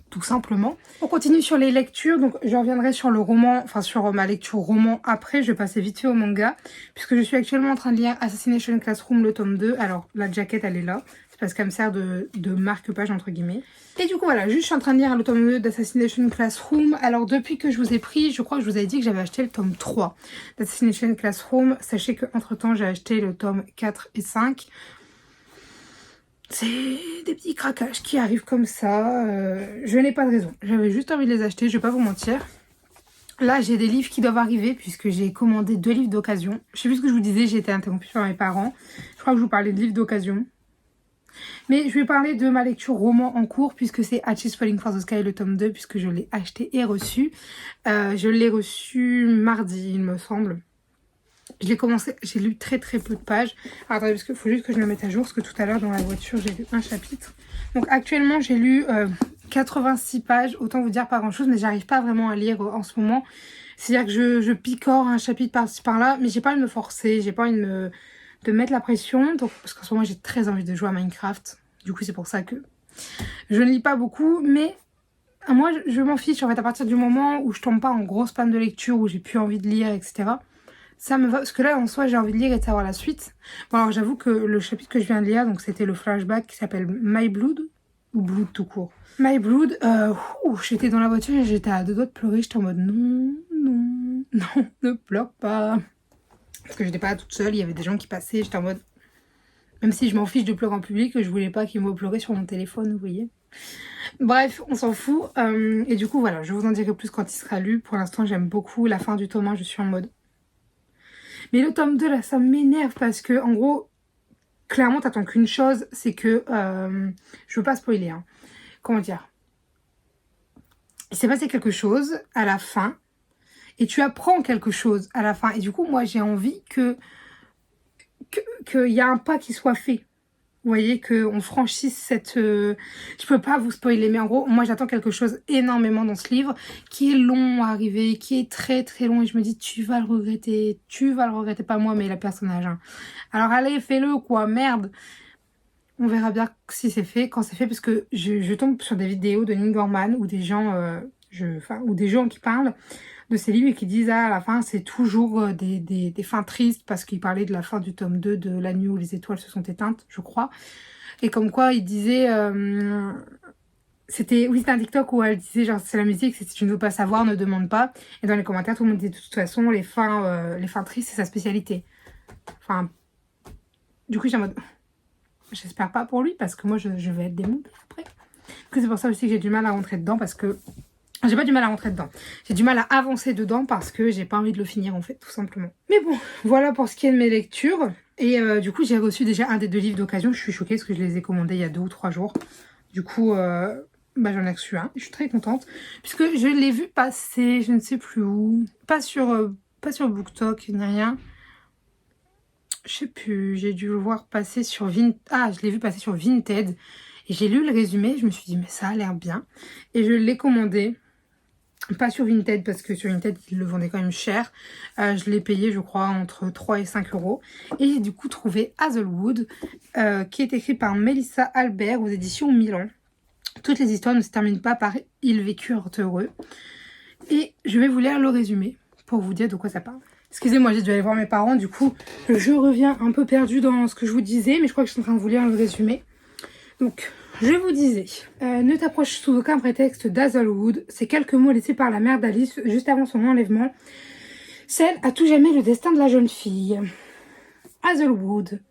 Tout simplement. On continue sur les lectures, donc je reviendrai sur le roman, enfin sur ma lecture roman après, je vais passer vite fait au manga, puisque je suis actuellement en train de lire Assassination Classroom, le tome 2, alors la jaquette elle est là, c'est parce qu'elle me sert de marque-page entre guillemets. Et du coup voilà, juste je suis en train de lire le tome 2 d'Assassination Classroom, alors depuis que je vous ai pris, je crois que je vous avais dit que j'avais acheté le tome 3 d'Assassination Classroom, sachez que entre temps j'ai acheté le tome 4 et 5, c'est des petits craquages qui arrivent comme ça. Je n'ai pas de raison. J'avais juste envie de les acheter, je vais pas vous mentir. Là, j'ai des livres qui doivent arriver puisque j'ai commandé 2 livres d'occasion. Je sais plus ce que je vous disais, j'ai été interrompue par mes parents. Je crois que je vous parlais de livres d'occasion. Mais je vais parler de ma lecture roman en cours puisque c'est Hatch is Falling for the Sky, le tome 2, puisque je l'ai acheté et reçu. Je l'ai reçu mardi, il me semble. Je l'ai commencé, j'ai lu très peu de pages. Alors, attendez, parce qu'il faut juste que je me mette à jour, parce que tout à l'heure dans la voiture j'ai lu un chapitre. Donc actuellement j'ai lu 86 pages, autant vous dire pas grand chose, mais j'arrive pas vraiment à lire en ce moment. C'est-à-dire que je picore un chapitre par-ci par-là, mais j'ai pas envie de me forcer, j'ai pas envie de mettre la pression. Donc, parce qu'en ce moment j'ai très envie de jouer à Minecraft. Du coup c'est pour ça que je ne lis pas beaucoup, mais moi je m'en fiche en fait à partir du moment où je tombe pas en grosse panne de lecture, où j'ai plus envie de lire, etc. Ça me va, parce que là, en soi, j'ai envie de lire et de savoir la suite. Bon, alors j'avoue que le chapitre que je viens de lire, donc c'était le flashback qui s'appelle My Blood, ou Blood tout court. My Blood, j'étais dans la voiture et j'étais à 2 doigts de pleurer, j'étais en mode non, ne pleure pas. Parce que j'étais pas toute seule, il y avait des gens qui passaient, j'étais en mode... Même si je m'en fiche de pleurer en public, je voulais pas qu'ils me voient pleurer sur mon téléphone, vous voyez. Bref, on s'en fout. Et du coup, voilà, je vous en dirai plus quand il sera lu. Pour l'instant, j'aime beaucoup la fin du tome 1, je suis en mode... Mais le tome 2 là ça m'énerve parce que en gros clairement t'attends qu'une chose, c'est que je veux pas spoiler hein. Comment dire, il s'est passé quelque chose à la fin et tu apprends quelque chose à la fin et du coup moi j'ai envie qu'il y a un pas qui soit fait. Vous voyez, qu'on franchisse cette... Je peux pas vous spoiler, mais en gros, moi j'attends quelque chose énormément dans ce livre, qui est long à arriver, qui est très long, et je me dis, tu vas le regretter, pas moi, mais le personnage. Hein. Alors allez, fais-le, quoi, merde. On verra bien si c'est fait, quand c'est fait, parce que je tombe sur des vidéos de Neil Gaiman, ou des gens, ou des gens qui parlent de ces livres et qui disent à la fin c'est toujours des fins tristes parce qu'il parlait de la fin du tome 2 de La nuit où les étoiles se sont éteintes, je crois. Et comme quoi il disait c'était un TikTok où elle disait genre c'est la musique, si tu ne veux pas savoir ne demande pas. Et dans les commentaires tout le monde disait de toute façon les fins tristes c'est sa spécialité. Enfin du coup j'ai en mode j'espère pas pour lui parce que moi je vais être démontée après. C'est pour ça aussi que j'ai du mal à rentrer dedans parce que j'ai pas du mal à rentrer dedans. J'ai du mal à avancer dedans parce que j'ai pas envie de le finir en fait, tout simplement. Mais bon, voilà pour ce qui est de mes lectures. Et du coup, j'ai reçu déjà un des 2 livres d'occasion. Je suis choquée parce que je les ai commandés il y a 2 ou 3 jours. Du coup, j'en ai reçu un. Je suis très contente. Puisque je l'ai vu passer, je ne sais plus où. Pas sur BookTok, ni rien. Je sais plus, j'ai dû le voir passer sur je l'ai vu passer sur Vinted. Et j'ai lu le résumé, je me suis dit, mais ça a l'air bien. Et je l'ai commandé. Pas sur Vinted, parce que sur Vinted, ils le vendaient quand même cher. Je l'ai payé, je crois, entre 3 et 5 euros. Et j'ai du coup trouvé Hazelwood, qui est écrit par Mélissa Albert aux éditions Milan. Toutes les histoires ne se terminent pas par Ils vécurent heureux. Et je vais vous lire le résumé pour vous dire de quoi ça parle. Excusez-moi, j'ai dû aller voir mes parents, du coup, je reviens un peu perdue dans ce que je vous disais, mais je crois que je suis en train de vous lire le résumé. Donc, je vous disais, ne t'approche sous aucun prétexte d'Hazelwood. Ces quelques mots laissés par la mère d'Alice juste avant son enlèvement scellent à tout jamais le destin de la jeune fille. Hazelwood,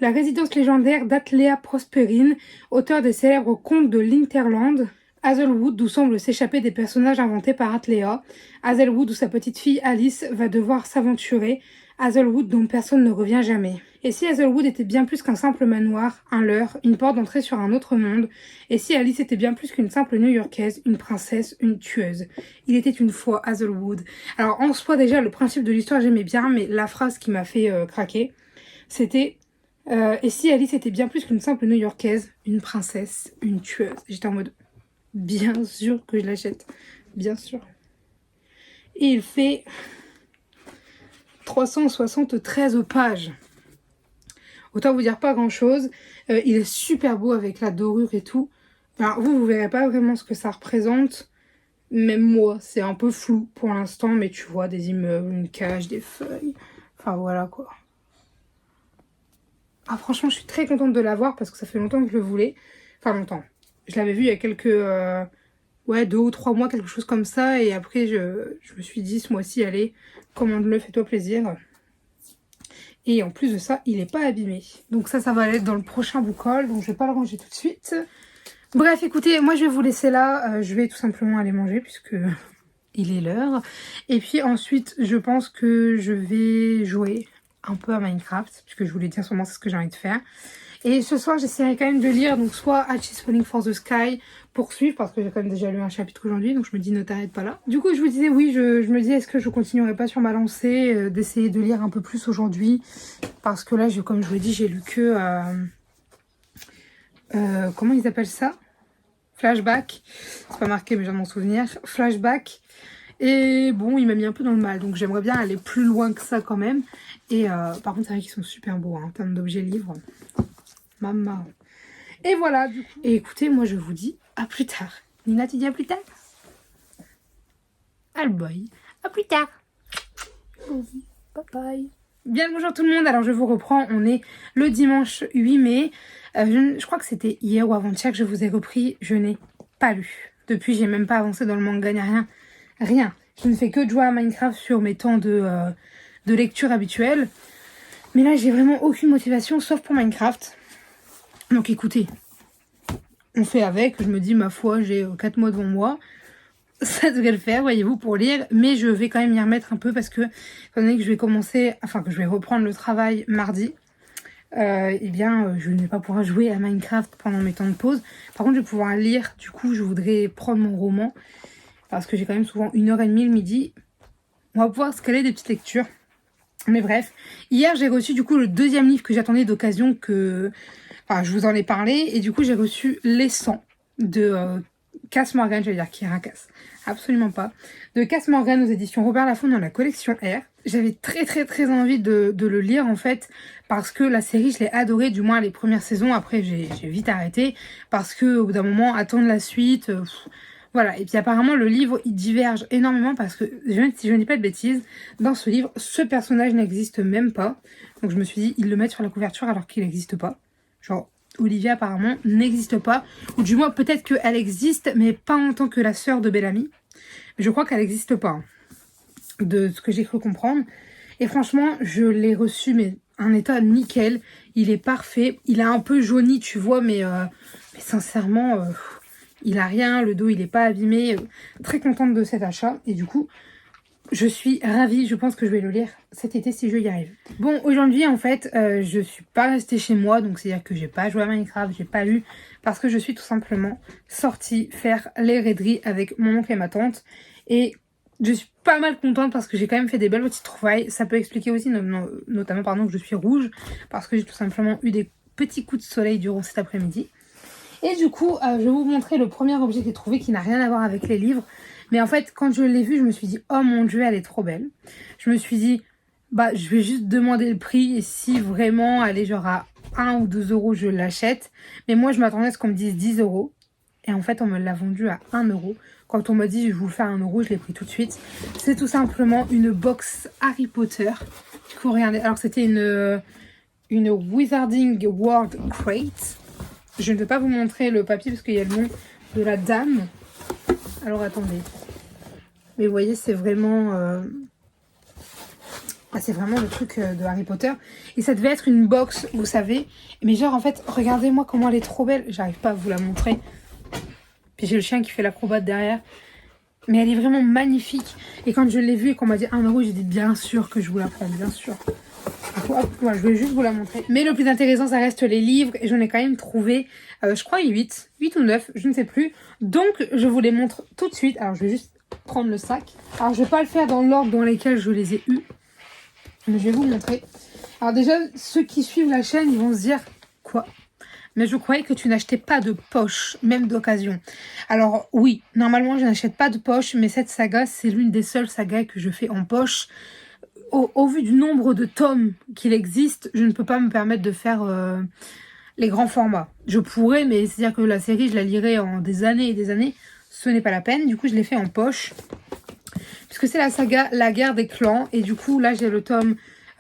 la résidence légendaire d'Atléa Prosperine, auteur des célèbres contes de l'Interland. Hazelwood, d'où semblent s'échapper des personnages inventés par Atléa. Hazelwood, où sa petite fille Alice va devoir s'aventurer. Hazelwood, dont personne ne revient jamais. Et si Hazelwood était bien plus qu'un simple manoir, un leurre, une porte d'entrée sur un autre monde? Et si Alice était bien plus qu'une simple New-Yorkaise, une princesse, une tueuse? Il était une fois Hazelwood. Alors en soi déjà, le principe de l'histoire j'aimais bien, mais la phrase qui m'a fait craquer, c'était et si Alice était bien plus qu'une simple New-Yorkaise, une princesse, une tueuse? J'étais en mode, bien sûr que je l'achète, bien sûr. Et il fait 373 pages. Autant vous dire pas grand chose. Il est super beau avec la dorure et tout. Alors vous verrez pas vraiment ce que ça représente. Même moi, c'est un peu flou pour l'instant, mais tu vois des immeubles, une cage, des feuilles. Enfin voilà quoi. Ah franchement, je suis très contente de l'avoir parce que ça fait longtemps que je le voulais. Enfin longtemps. Je l'avais vu il y a quelques 2 ou 3 mois, quelque chose comme ça. Et après, je me suis dit ce mois-ci, allez, commande-le, fais-toi plaisir. Et en plus de ça, il n'est pas abîmé. Donc ça va aller dans le prochain book haul. Donc je vais pas le ranger tout de suite. Bref, écoutez, moi je vais vous laisser là. Je vais tout simplement aller manger puisque il est l'heure. Et puis ensuite, je pense que je vais jouer un peu à Minecraft. Puisque je vous l'ai dit en ce moment, c'est ce que j'ai envie de faire. Et ce soir, j'essaierai quand même de lire, donc soit Hatch is Falling for the Sky, pour suivre, parce que j'ai quand même déjà lu un chapitre aujourd'hui, donc je me dis ne t'arrête pas là. Du coup, je vous disais, oui, je me dis, est-ce que je continuerai pas sur ma lancée, d'essayer de lire un peu plus aujourd'hui, parce que là, comme je vous l'ai dit, j'ai lu que... comment ils appellent ça? Flashback. C'est pas marqué, mais j'ai m'en souvenir. Flashback. Et bon, il m'a mis un peu dans le mal, donc j'aimerais bien aller plus loin que ça quand même. Et par contre, c'est vrai qu'ils sont super beaux, hein, en termes d'objets livres. Maman. Et voilà, du coup. Et écoutez, moi je vous dis à plus tard. Nina, tu dis à plus tard? Alboy. À plus tard. Bye bye. Bien le bonjour tout le monde, alors je vous reprends, on est le dimanche 8 mai. Je crois que c'était hier ou avant-hier que je vous ai repris, je n'ai pas lu. Depuis, j'ai même pas avancé dans le manga, ni rien. Rien. Je ne fais que de jouer à Minecraft sur mes temps de lecture habituels. Mais là, j'ai vraiment aucune motivation, sauf pour Minecraft. Donc écoutez, on fait avec, je me dis ma foi, j'ai 4 mois devant moi, ça devrait le faire, voyez-vous, pour lire, mais je vais quand même y remettre un peu parce que, étant donné que je vais que je vais reprendre le travail mardi, eh bien, je ne vais pas pouvoir jouer à Minecraft pendant mes temps de pause. Par contre, je vais pouvoir lire, du coup, je voudrais prendre mon roman, parce que j'ai quand même souvent 1h30 le midi. On va pouvoir se caler des petites lectures. Mais bref, hier j'ai reçu du coup le deuxième livre que j'attendais d'occasion Enfin, je vous en ai parlé et du coup j'ai reçu Les 100 de Cass Morgan, je vais dire qui racasse, absolument pas, de Cass Morgan aux éditions Robert Laffont dans la collection R. J'avais très envie de le lire en fait parce que la série je l'ai adorée, du moins les premières saisons, après j'ai vite arrêté parce que au bout d'un moment attendre la suite... Voilà, et puis apparemment le livre il diverge énormément parce que, si je ne dis pas de bêtises, dans ce livre, ce personnage n'existe même pas. Donc je me suis dit, ils le mettent sur la couverture alors qu'il n'existe pas. Genre, Olivia apparemment n'existe pas. Ou du moins peut-être qu'elle existe, mais pas en tant que la sœur de Bellamy. Mais je crois qu'elle n'existe pas, hein, de ce que j'ai cru comprendre. Et franchement, je l'ai reçu, mais un état nickel. Il est parfait. Il a un peu jauni, tu vois, mais sincèrement... il a rien, le dos il est pas abîmé, très contente de cet achat et du coup je suis ravie, je pense que je vais le lire cet été si je y arrive. Bon, aujourd'hui en fait, je suis pas restée chez moi, donc c'est-à-dire que j'ai pas joué à Minecraft, j'ai pas lu, parce que je suis tout simplement sortie faire les raideries avec mon oncle et ma tante. Et je suis pas mal contente parce que j'ai quand même fait des belles petites trouvailles. Ça peut expliquer aussi notamment pardon, que je suis rouge, parce que j'ai tout simplement eu des petits coups de soleil durant cet après-midi. Et du coup, je vais vous montrer le premier objet que j'ai trouvé qui n'a rien à voir avec les livres. Mais en fait, quand je l'ai vu, je me suis dit, oh mon dieu, elle est trop belle. Je me suis dit, bah, je vais juste demander le prix. Et si vraiment, elle est genre à 1 ou 2 euros, je l'achète. Mais moi, je m'attendais à ce qu'on me dise 10 euros. Et en fait, on me l'a vendu à 1 euro. Quand on m'a dit, je vais vous le faire à 1 euro, je l'ai pris tout de suite. C'est tout simplement une box Harry Potter. Du coup, regardez. Alors, c'était une Wizarding World Crate. Je ne vais pas vous montrer le papier parce qu'il y a le nom de la dame. Alors attendez. Mais vous voyez, c'est vraiment le truc de Harry Potter. Et ça devait être une box, vous savez. Mais genre, en fait, regardez-moi comment elle est trop belle. J'arrive pas à vous la montrer. Puis j'ai le chien qui fait l'acrobate derrière. Mais elle est vraiment magnifique. Et quand je l'ai vue et qu'on m'a dit 1 euro, j'ai dit bien sûr que je vous la prends, bien sûr. Hop, voilà, je vais juste vous la montrer. Mais le plus intéressant, ça reste les livres. Et j'en ai quand même trouvé, je crois, 8 ou 9, je ne sais plus. Donc, je vous les montre tout de suite. Alors, je vais juste prendre le sac. Alors, je vais pas le faire dans l'ordre dans lequel je les ai eus. Mais je vais vous montrer. Alors déjà, ceux qui suivent la chaîne, ils vont se dire, quoi ? Mais je croyais que tu n'achetais pas de poche, même d'occasion. Alors oui, normalement, je n'achète pas de poche. Mais cette saga, c'est l'une des seules sagas que je fais en poche. Au vu du nombre de tomes qu'il existe, je ne peux pas me permettre de faire les grands formats. Je pourrais, mais c'est-à-dire que la série, je la lirai en des années et des années. Ce n'est pas la peine. Du coup, je l'ai fait en poche. Puisque c'est la saga La Guerre des Clans. Et du coup, là, j'ai le tome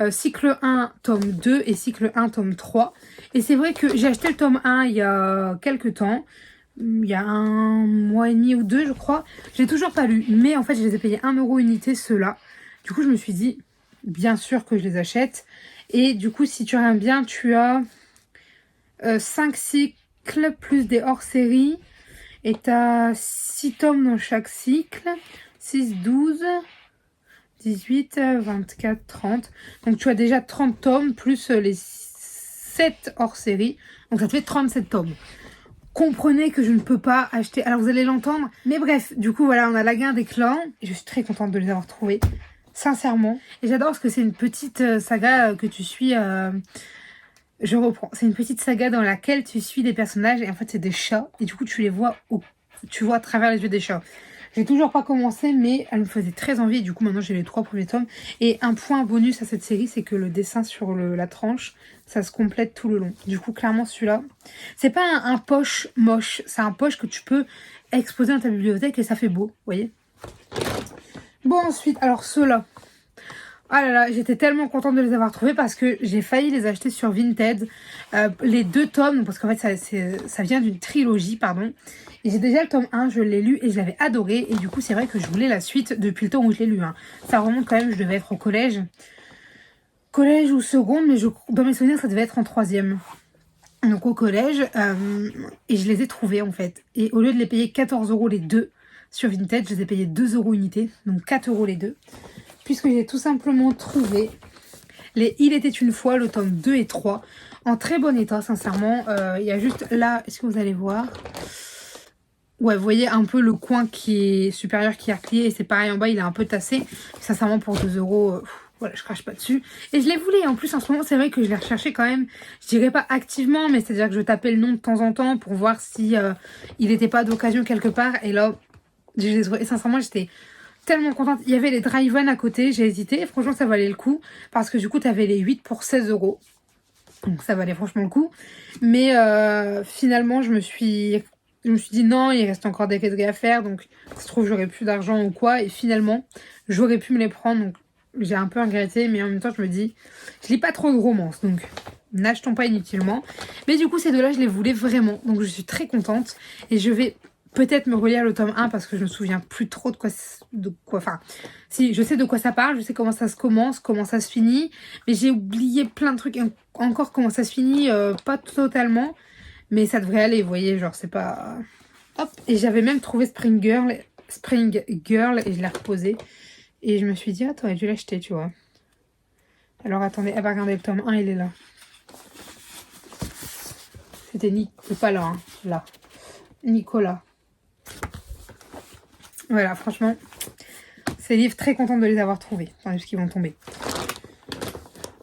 cycle 1, tome 2 et cycle 1, tome 3. Et c'est vrai que j'ai acheté le tome 1 il y a quelques temps. Il y a 1 mois et demi ou 2, je crois. Je l'ai toujours pas lu. Mais en fait, je les ai payés 1 euro unité, ceux-là. Du coup, je me suis dit, bien sûr que je les achète. Et du coup, si tu regardes bien, tu as 5 cycles plus des hors-séries. Et tu as 6 tomes dans chaque cycle. 6, 12, 18, 24, 30. Donc tu as déjà 30 tomes plus les 7 hors-série. Donc ça te fait 37 tomes. Comprenez que je ne peux pas acheter... Alors vous allez l'entendre. Mais bref, du coup voilà, on a La Guerre des Clans. Et je suis très contente de les avoir trouvés. Sincèrement. Et j'adore parce que c'est une petite saga que tu suis... Je reprends. C'est une petite saga dans laquelle tu suis des personnages. Et en fait, c'est des chats. Et du coup, tu les vois tu vois à travers les yeux des chats. J'ai toujours pas commencé, mais elle me faisait très envie. Et du coup, maintenant, j'ai les 3 premiers tomes. Et un point bonus à cette série, c'est que le dessin sur la tranche, ça se complète tout le long. Du coup, clairement, celui-là, c'est pas un poche moche. C'est un poche que tu peux exposer dans ta bibliothèque et ça fait beau, vous voyez. Bon, ensuite, alors ceux-là. Ah là là, j'étais tellement contente de les avoir trouvés parce que j'ai failli les acheter sur Vinted. Les 2 tomes, parce qu'en fait, ça vient d'une trilogie, pardon. Et j'ai déjà le tome 1, je l'ai lu et je l'avais adoré. Et du coup, c'est vrai que je voulais la suite depuis le temps où je l'ai lu. Hein. Ça remonte quand même, je devais être au collège. Collège ou seconde, mais dans mes souvenirs, ça devait être en 3e. Donc au collège, et je les ai trouvés en fait. Et au lieu de les payer 14 euros les 2 sur Vinted, je les ai payés 2 euros unité, donc 4 euros les 2. Puisque j'ai tout simplement trouvé les Il était une fois, le tome 2 et 3, en très bon état, sincèrement. Il y a juste là, est-ce que vous allez voir ? Ouais, vous voyez un peu le coin qui est supérieur qui est replié, et c'est pareil en bas, il est un peu tassé. Sincèrement, pour 2 euros, voilà, je crache pas dessus. Et je les voulais, en plus, en ce moment, c'est vrai que je les recherchais quand même, je dirais pas activement, mais c'est-à-dire que je tapais le nom de temps en temps pour voir si il n'était pas d'occasion quelque part. Et là, je les trouvais, et sincèrement, j'étais... tellement contente. Il y avait les Drive-On à côté, j'ai hésité. Et franchement, ça valait le coup. Parce que du coup, tu avais les 8 pour 16 euros. Donc ça valait franchement le coup. Mais finalement, je me suis dit non, il reste encore des cadeaux à faire. Donc ça se trouve, j'aurais plus d'argent ou quoi. Et finalement, j'aurais pu me les prendre. Donc j'ai un peu regretté. Mais en même temps, je me dis, je lis pas trop de romance. Donc n'achetons pas inutilement. Mais du coup, ces deux-là, je les voulais vraiment. Donc je suis très contente. Et je vais... peut-être me relire le tome 1 parce que je me souviens plus trop de quoi... Enfin, si, je sais de quoi ça parle, je sais comment ça se commence, comment ça se finit. Mais j'ai oublié plein de trucs, encore comment ça se finit, pas totalement. Mais ça devrait aller, vous voyez, genre c'est pas... Hop, et j'avais même trouvé Spring Girl et je l'ai reposé. Et je me suis dit, ah, t'aurais dû l'acheter, tu vois. Alors attendez, elle va regarder le tome 1, il est là. C'était pas là, hein, là. Nicolas. Voilà, franchement, ces livres, très contente de les avoir trouvés. Enfin, parce qu'ils vont tomber.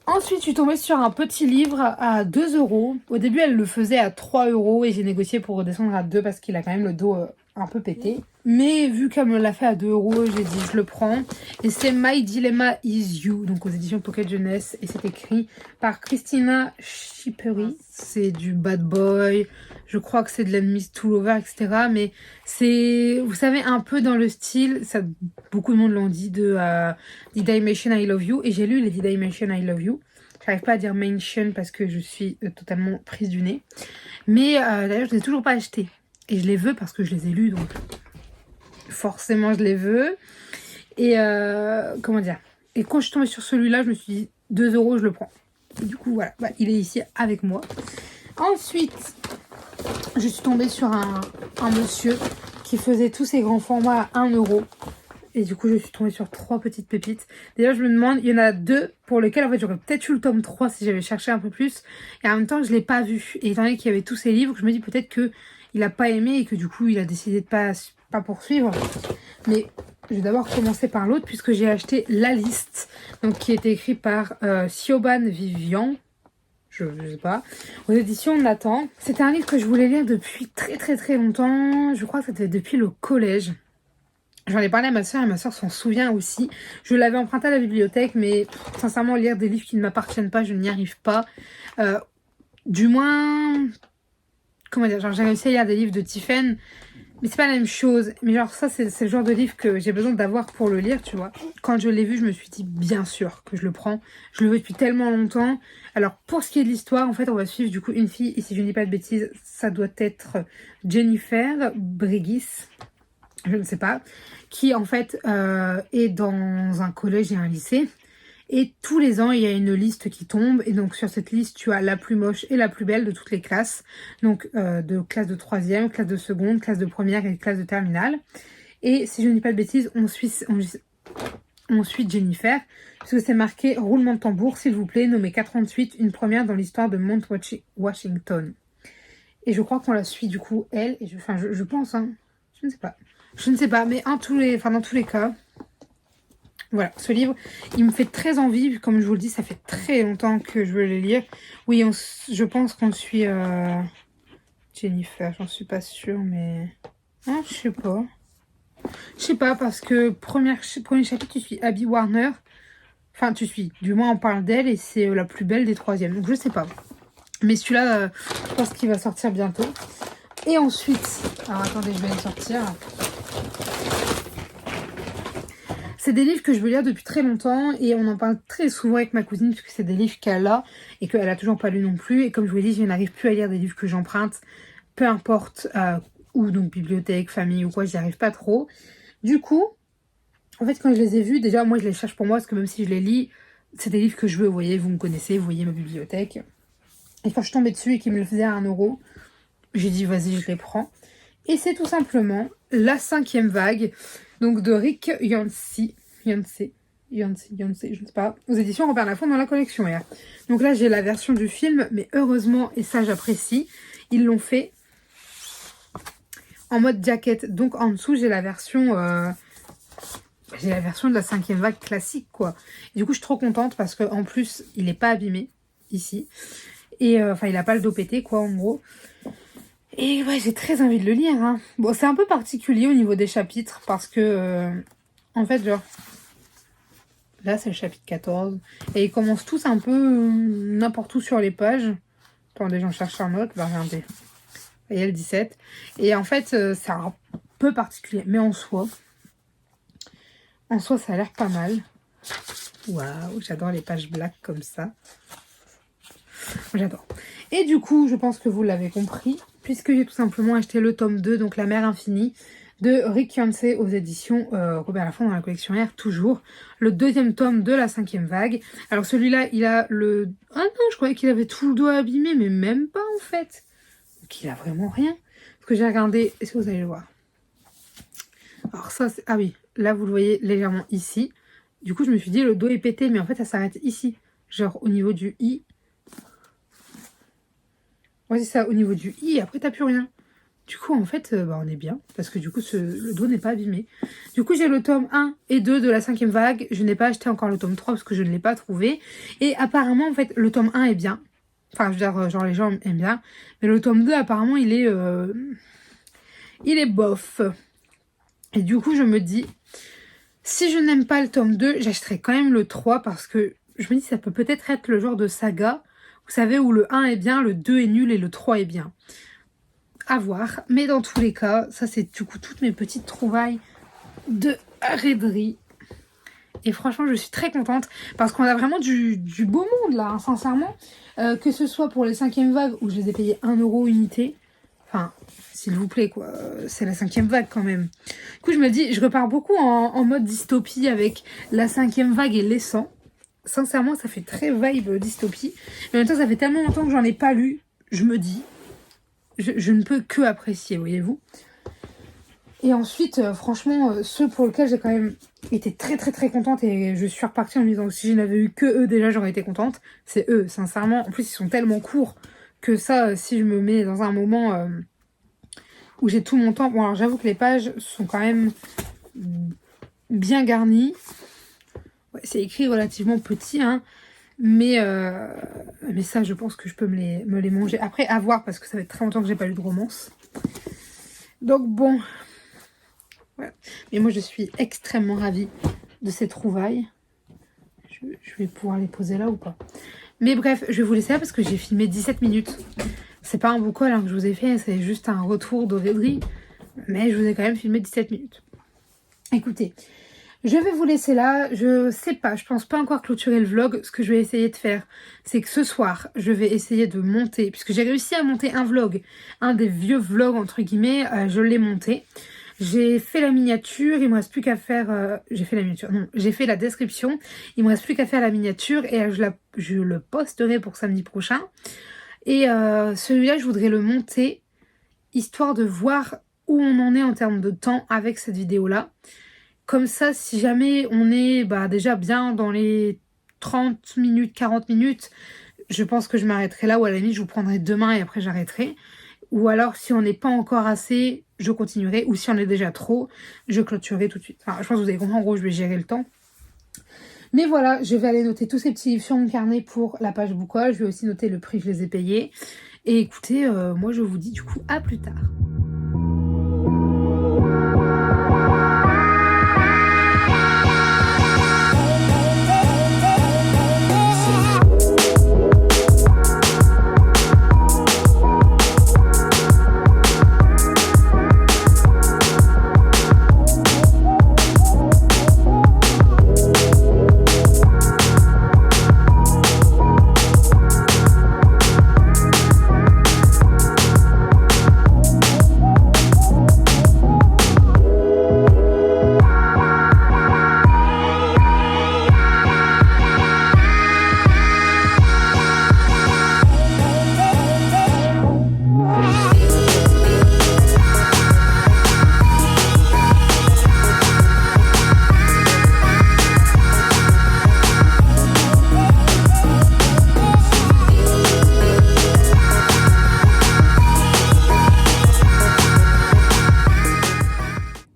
Ensuite, je suis tombée sur un petit livre à 2 euros. Au début, elle le faisait à 3 euros et j'ai négocié pour redescendre à 2 parce qu'il a quand même le dos un peu pété. Mais vu qu'elle me l'a fait à 2 euros, j'ai dit je le prends. Et c'est My Dilemma Is You, donc aux éditions Pocket Jeunesse. Et c'est écrit par Christina Schippery. C'est du bad boy, je crois que c'est de l'Enemies to Lover, etc. Mais c'est, vous savez, un peu dans le style, ça, beaucoup de monde l'ont dit, de Did I Mention I Love You. Et j'ai lu les Did I Mention I Love You. J'arrive pas à dire mention parce que je suis totalement prise du nez. Mais d'ailleurs, je ne les ai toujours pas achetés. Et je les veux parce que je les ai lus, donc forcément je les veux. Et comment dire. Et quand je suis tombée sur celui-là, je me suis dit 2 euros, je le prends. Et du coup, voilà, bah, il est ici avec moi. Ensuite, je suis tombée sur un monsieur qui faisait tous ses grands formats à 1 euro. Et du coup, je suis tombée sur 3 petites pépites. D'ailleurs, je me demande, il y en a 2 pour lesquels, en fait, j'aurais peut-être eu le tome 3 si j'avais cherché un peu plus. Et en même temps, je ne l'ai pas vu. Et étant donné qu'il y avait tous ces livres, je me dis peut-être qu'il n'a pas aimé et que du coup, il a décidé de pas poursuivre. Mais je vais d'abord commencer par l'autre, puisque j'ai acheté La Liste, donc qui est écrit par Siobhan Vivian. Je sais pas. Aux éditions Nathan. C'était un livre que je voulais lire depuis très longtemps. Je crois que c'était depuis le collège. J'en ai parlé à ma soeur et ma soeur s'en souvient aussi. Je l'avais emprunté à la bibliothèque, mais sincèrement, lire des livres qui ne m'appartiennent pas, je n'y arrive pas. Du moins, comment dire, genre j'ai réussi à lire des livres de Tiffen, mais c'est pas la même chose. Mais genre ça, c'est le genre de livre que j'ai besoin d'avoir pour le lire, tu vois. Quand je l'ai vu, je me suis dit bien sûr que je le prends. Je le veux depuis tellement longtemps. Alors pour ce qui est de l'histoire, en fait, on va suivre du coup une fille, et si je ne dis pas de bêtises, ça doit être Jennifer Brigis. Je ne sais pas, qui en fait est dans un collège et un lycée. Et tous les ans, il y a une liste qui tombe. Et donc sur cette liste, tu as la plus moche et la plus belle de toutes les classes. Donc de classe de 3e, classe de seconde, classe de première et classe de terminale. Et si je ne dis pas de bêtises, on suit Jennifer. Puisque c'est marqué roulement de tambour, s'il vous plaît, nommé 438, une première dans l'histoire de Mount Washington. Et je crois qu'on la suit du coup, elle. Et je pense, hein. Je ne sais pas. Je ne sais pas, mais dans tous les cas, voilà, ce livre, il me fait très envie. Comme je vous le dis, ça fait très longtemps que je veux le lire. Oui, je pense qu'on suit Jennifer, j'en suis pas sûre, mais... Ah, je sais pas. Je sais pas, parce que premier chapitre, tu suis Abby Warner. Enfin, du moins, on parle d'elle et c'est la plus belle des 3e. Donc, je sais pas. Mais celui-là, je pense qu'il va sortir bientôt. Et ensuite... Alors, attendez, je vais le sortir. C'est des livres que je veux lire depuis très longtemps et on en parle très souvent avec ma cousine puisque c'est des livres qu'elle a et qu'elle a toujours pas lu non plus. Et comme je vous l'ai dit, je n'arrive plus à lire des livres que j'emprunte, peu importe où, donc bibliothèque, famille ou quoi, j'y arrive pas trop. Du coup, en fait, quand je les ai vus, déjà moi je les cherche pour moi parce que même si je les lis, c'est des livres que je veux, vous voyez, vous me connaissez, vous voyez ma bibliothèque. Et quand je tombais dessus et qu'ils me le faisaient à 1 euro, j'ai dit vas-y, je les prends. Et c'est tout simplement La 5e vague, donc de Rick Yancey, je ne sais pas, aux éditions Robert Laffont dans la collection R. Donc là, j'ai la version du film, mais heureusement, et ça j'apprécie, ils l'ont fait en mode jacket. Donc en dessous, j'ai la version de la 5e vague classique, quoi. Et du coup, je suis trop contente parce qu'en plus, il n'est pas abîmé, ici. Et enfin, il n'a pas le dos pété, quoi, en gros. Et ouais, j'ai très envie de le lire, hein. Bon, c'est un peu particulier au niveau des chapitres parce que, en fait, genre, là, c'est le chapitre 14. Et ils commencent tous un peu n'importe où sur les pages. Attendez, j'en cherche un autre. Bah, regardez. Il y a le 17. Et en fait, c'est un peu particulier. Mais en soi, ça a l'air pas mal. Waouh, j'adore les pages black comme ça. J'adore. Et du coup, je pense que vous l'avez compris, puisque j'ai tout simplement acheté le tome 2, donc La Mer Infinie, de Rick Yancey aux éditions Robert Laffont dans la collection R, toujours. Le 2e tome de la 5e vague. Alors celui-là, il a le... Ah non, je croyais qu'il avait tout le dos abîmé, mais même pas en fait. Donc il a vraiment rien. Parce que j'ai regardé... Est-ce que vous allez le voir? Alors ça, c'est... Ah oui, là vous le voyez légèrement ici. Du coup, je me suis dit, le dos est pété, mais en fait, ça s'arrête ici. Genre, au niveau du i. Ouais, c'est ça, au niveau du i, après, t'as plus rien. Du coup, en fait, on est bien, parce que du coup, le dos n'est pas abîmé. Du coup, j'ai le tome 1 et 2 de la 5e vague. Je n'ai pas acheté encore le tome 3 parce que je ne l'ai pas trouvé. Et apparemment, en fait, le tome 1 est bien. Enfin, je veux dire, genre, les gens aiment bien. Mais le tome 2, apparemment, il est bof. Et du coup, je me dis, si je n'aime pas le tome 2, j'achèterai quand même le 3 parce que je me dis, ça peut peut-être être le genre de saga, vous savez, où le 1 est bien, le 2 est nul et le 3 est bien. À voir. Mais dans tous les cas, ça c'est du coup toutes mes petites trouvailles de raiderie. Et franchement, je suis très contente parce qu'on a vraiment du beau monde là, hein, sincèrement. Que ce soit pour les 5e vagues où je les ai payés 1 € unité. Enfin, s'il vous plaît, quoi. C'est la 5e vague quand même. Du coup, je me dis, je repars beaucoup en mode dystopie avec la 5e vague et les 100. Sincèrement, ça fait très vibe dystopie. Mais en même temps, ça fait tellement longtemps que j'en ai pas lu. Je me dis, je ne peux que apprécier, voyez-vous. Et ensuite, franchement, ceux pour lesquels j'ai quand même été très très très contente et je suis repartie en me disant que si je n'avais eu que eux déjà j'aurais été contente, c'est eux, sincèrement. En plus, ils sont tellement courts que ça, si je me mets dans un moment où j'ai tout mon temps... Bon, alors j'avoue que les pages sont quand même bien garnies. Ouais, c'est écrit relativement petit, hein. Mais ça, je pense que je peux me les manger. Après, à voir, parce que ça fait très longtemps que j'ai pas lu de romance. Donc bon... Voilà. Mais moi, je suis extrêmement ravie de ces trouvailles. Je vais pouvoir les poser là ou pas. Mais bref, je vais vous laisser là parce que j'ai filmé 17 minutes. C'est pas un beau call hein, que je vous ai fait, c'est juste un retour de raiderie. Mais je vous ai quand même filmé 17 minutes. Écoutez, je vais vous laisser là. Je sais pas, je pense pas encore clôturer le vlog. Ce que je vais essayer de faire, c'est que ce soir, je vais essayer de monter. Puisque j'ai réussi à monter un vlog, un des vieux vlogs entre guillemets, je l'ai monté. J'ai fait la miniature, il me reste plus qu'à faire... j'ai fait la miniature, non, j'ai fait la description. Il me reste plus qu'à faire la miniature et je le posterai pour samedi prochain. Et celui-là, je voudrais le monter, histoire de voir où on en est en termes de temps avec cette vidéo-là. Comme ça, si jamais on est déjà bien dans les 30 minutes, 40 minutes, je pense que je m'arrêterai là ou à la limite, je vous prendrai demain et après j'arrêterai. Ou alors, si on n'est pas encore assez, je continuerai. Ou si on est déjà trop, je clôturerai tout de suite. Enfin, je pense que vous avez compris, en gros, je vais gérer le temps. Mais voilà, je vais aller noter tous ces petits livres sur mon carnet pour la page Bouquois. Je vais aussi noter le prix que je les ai payés. Et écoutez, moi, je vous dis du coup à plus tard.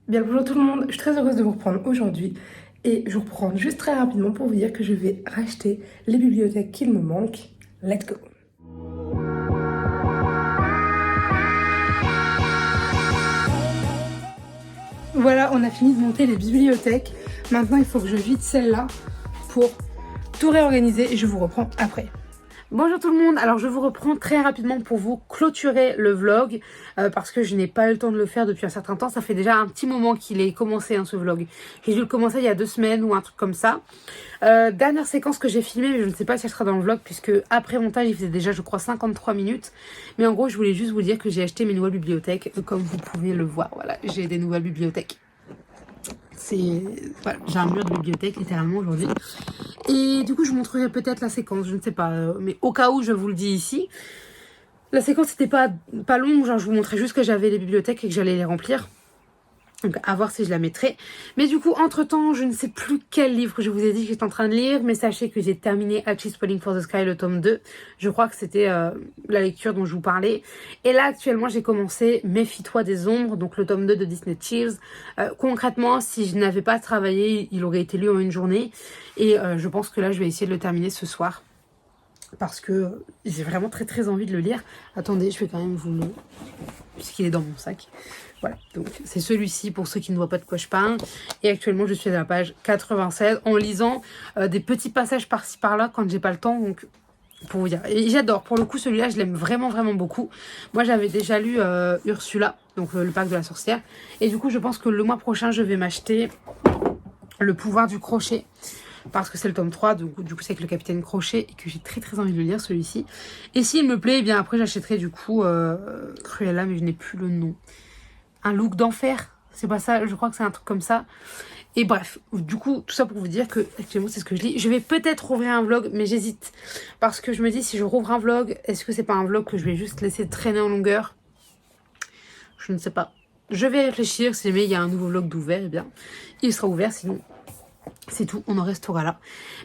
Bien bonjour tout le monde, je suis très heureuse de vous reprendre aujourd'hui et je vous reprends juste très rapidement pour vous dire que je vais racheter les bibliothèques qu'il me manque. Let's go! Voilà, on a fini de monter les bibliothèques. Maintenant, il faut que je vide celle-là pour tout réorganiser et je vous reprends après. Bonjour tout le monde, alors je vous reprends très rapidement pour vous clôturer le vlog parce que je n'ai pas eu le temps de le faire depuis un certain temps. Ça fait déjà un petit moment qu'il est commencé ce vlog. J'ai dû le commencer il y a 2 semaines ou un truc comme ça. Dernière séquence que j'ai filmée, mais je ne sais pas si elle sera dans le vlog puisque après montage il faisait déjà je crois 53 minutes. Mais en gros je voulais juste vous dire que j'ai acheté mes nouvelles bibliothèques comme vous pouvez le voir. Voilà, j'ai des nouvelles bibliothèques. Voilà, j'ai un mur de bibliothèque littéralement aujourd'hui. Et du coup je vous montrerai peut-être la séquence, je ne sais pas, mais au cas où je vous le dis ici. La séquence n'était pas longue, genre je vous montrais juste que j'avais les bibliothèques et que j'allais les remplir. Donc à voir si je la mettrai. Mais du coup, entre-temps, je ne sais plus quel livre je vous ai dit que j'étais en train de lire. Mais sachez que j'ai terminé Actually Spelling for the Sky, le tome 2. Je crois que c'était la lecture dont je vous parlais. Et là, actuellement, j'ai commencé Méfie-toi des ombres, donc le tome 2 de Disney Chills. Concrètement, si je n'avais pas travaillé, il aurait été lu en une journée. Et je pense que là, je vais essayer de le terminer ce soir. Parce que j'ai vraiment très très envie de le lire. Attendez, je vais quand même vous le... puisqu'il est dans mon sac. Voilà, donc c'est celui-ci pour ceux qui ne voient pas de quoi je parle. Et actuellement, je suis à la page 96 en lisant des petits passages par-ci par-là quand j'ai pas le temps. Donc, pour vous dire. Et j'adore. Pour le coup, celui-là, je l'aime vraiment, vraiment beaucoup. Moi, j'avais déjà lu Ursula, donc le pacte de la sorcière. Et du coup, je pense que le mois prochain, je vais m'acheter Le pouvoir du crochet. Parce que c'est le tome 3, donc du coup c'est avec le capitaine Crochet et que j'ai très très envie de le lire celui-ci. Et s'il me plaît, eh bien après j'achèterai du coup Cruella, mais je n'ai plus le nom. Un look d'enfer, c'est pas ça, je crois que c'est un truc comme ça. Et bref, du coup, tout ça pour vous dire que actuellement c'est ce que je lis. Je vais peut-être rouvrir un vlog, mais j'hésite. Parce que je me dis, si je rouvre un vlog, est-ce que c'est pas un vlog que je vais juste laisser traîner en longueur? Je ne sais pas. Je vais réfléchir, si jamais il y a un nouveau vlog d'ouvert, eh bien il sera ouvert, sinon... c'est tout, on en restera là.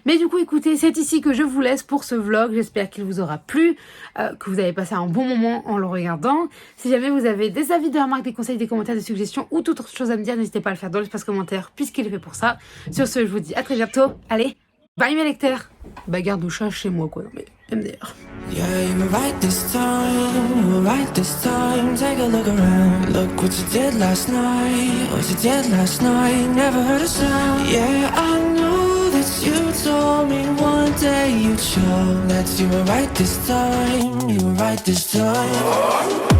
Mais du coup, écoutez, c'est ici que je vous laisse pour ce vlog. J'espère qu'il vous aura plu, que vous avez passé un bon moment en le regardant. Si jamais vous avez des avis, des remarques, des conseils, des commentaires, des suggestions ou toute autre chose à me dire, n'hésitez pas à le faire dans l'espace commentaire puisqu'il est fait pour ça. Sur ce, je vous dis à très bientôt. Allez, bye mes lecteurs. Bagarre de chat chez moi, quoi. Non mais, MDR. Yeah, you were right this time, you were right this time. Take a look around, look what you did last night. What you did last night, never heard a sound. Yeah, I know that you told me one day you'd show that you were right this time, you were right this time.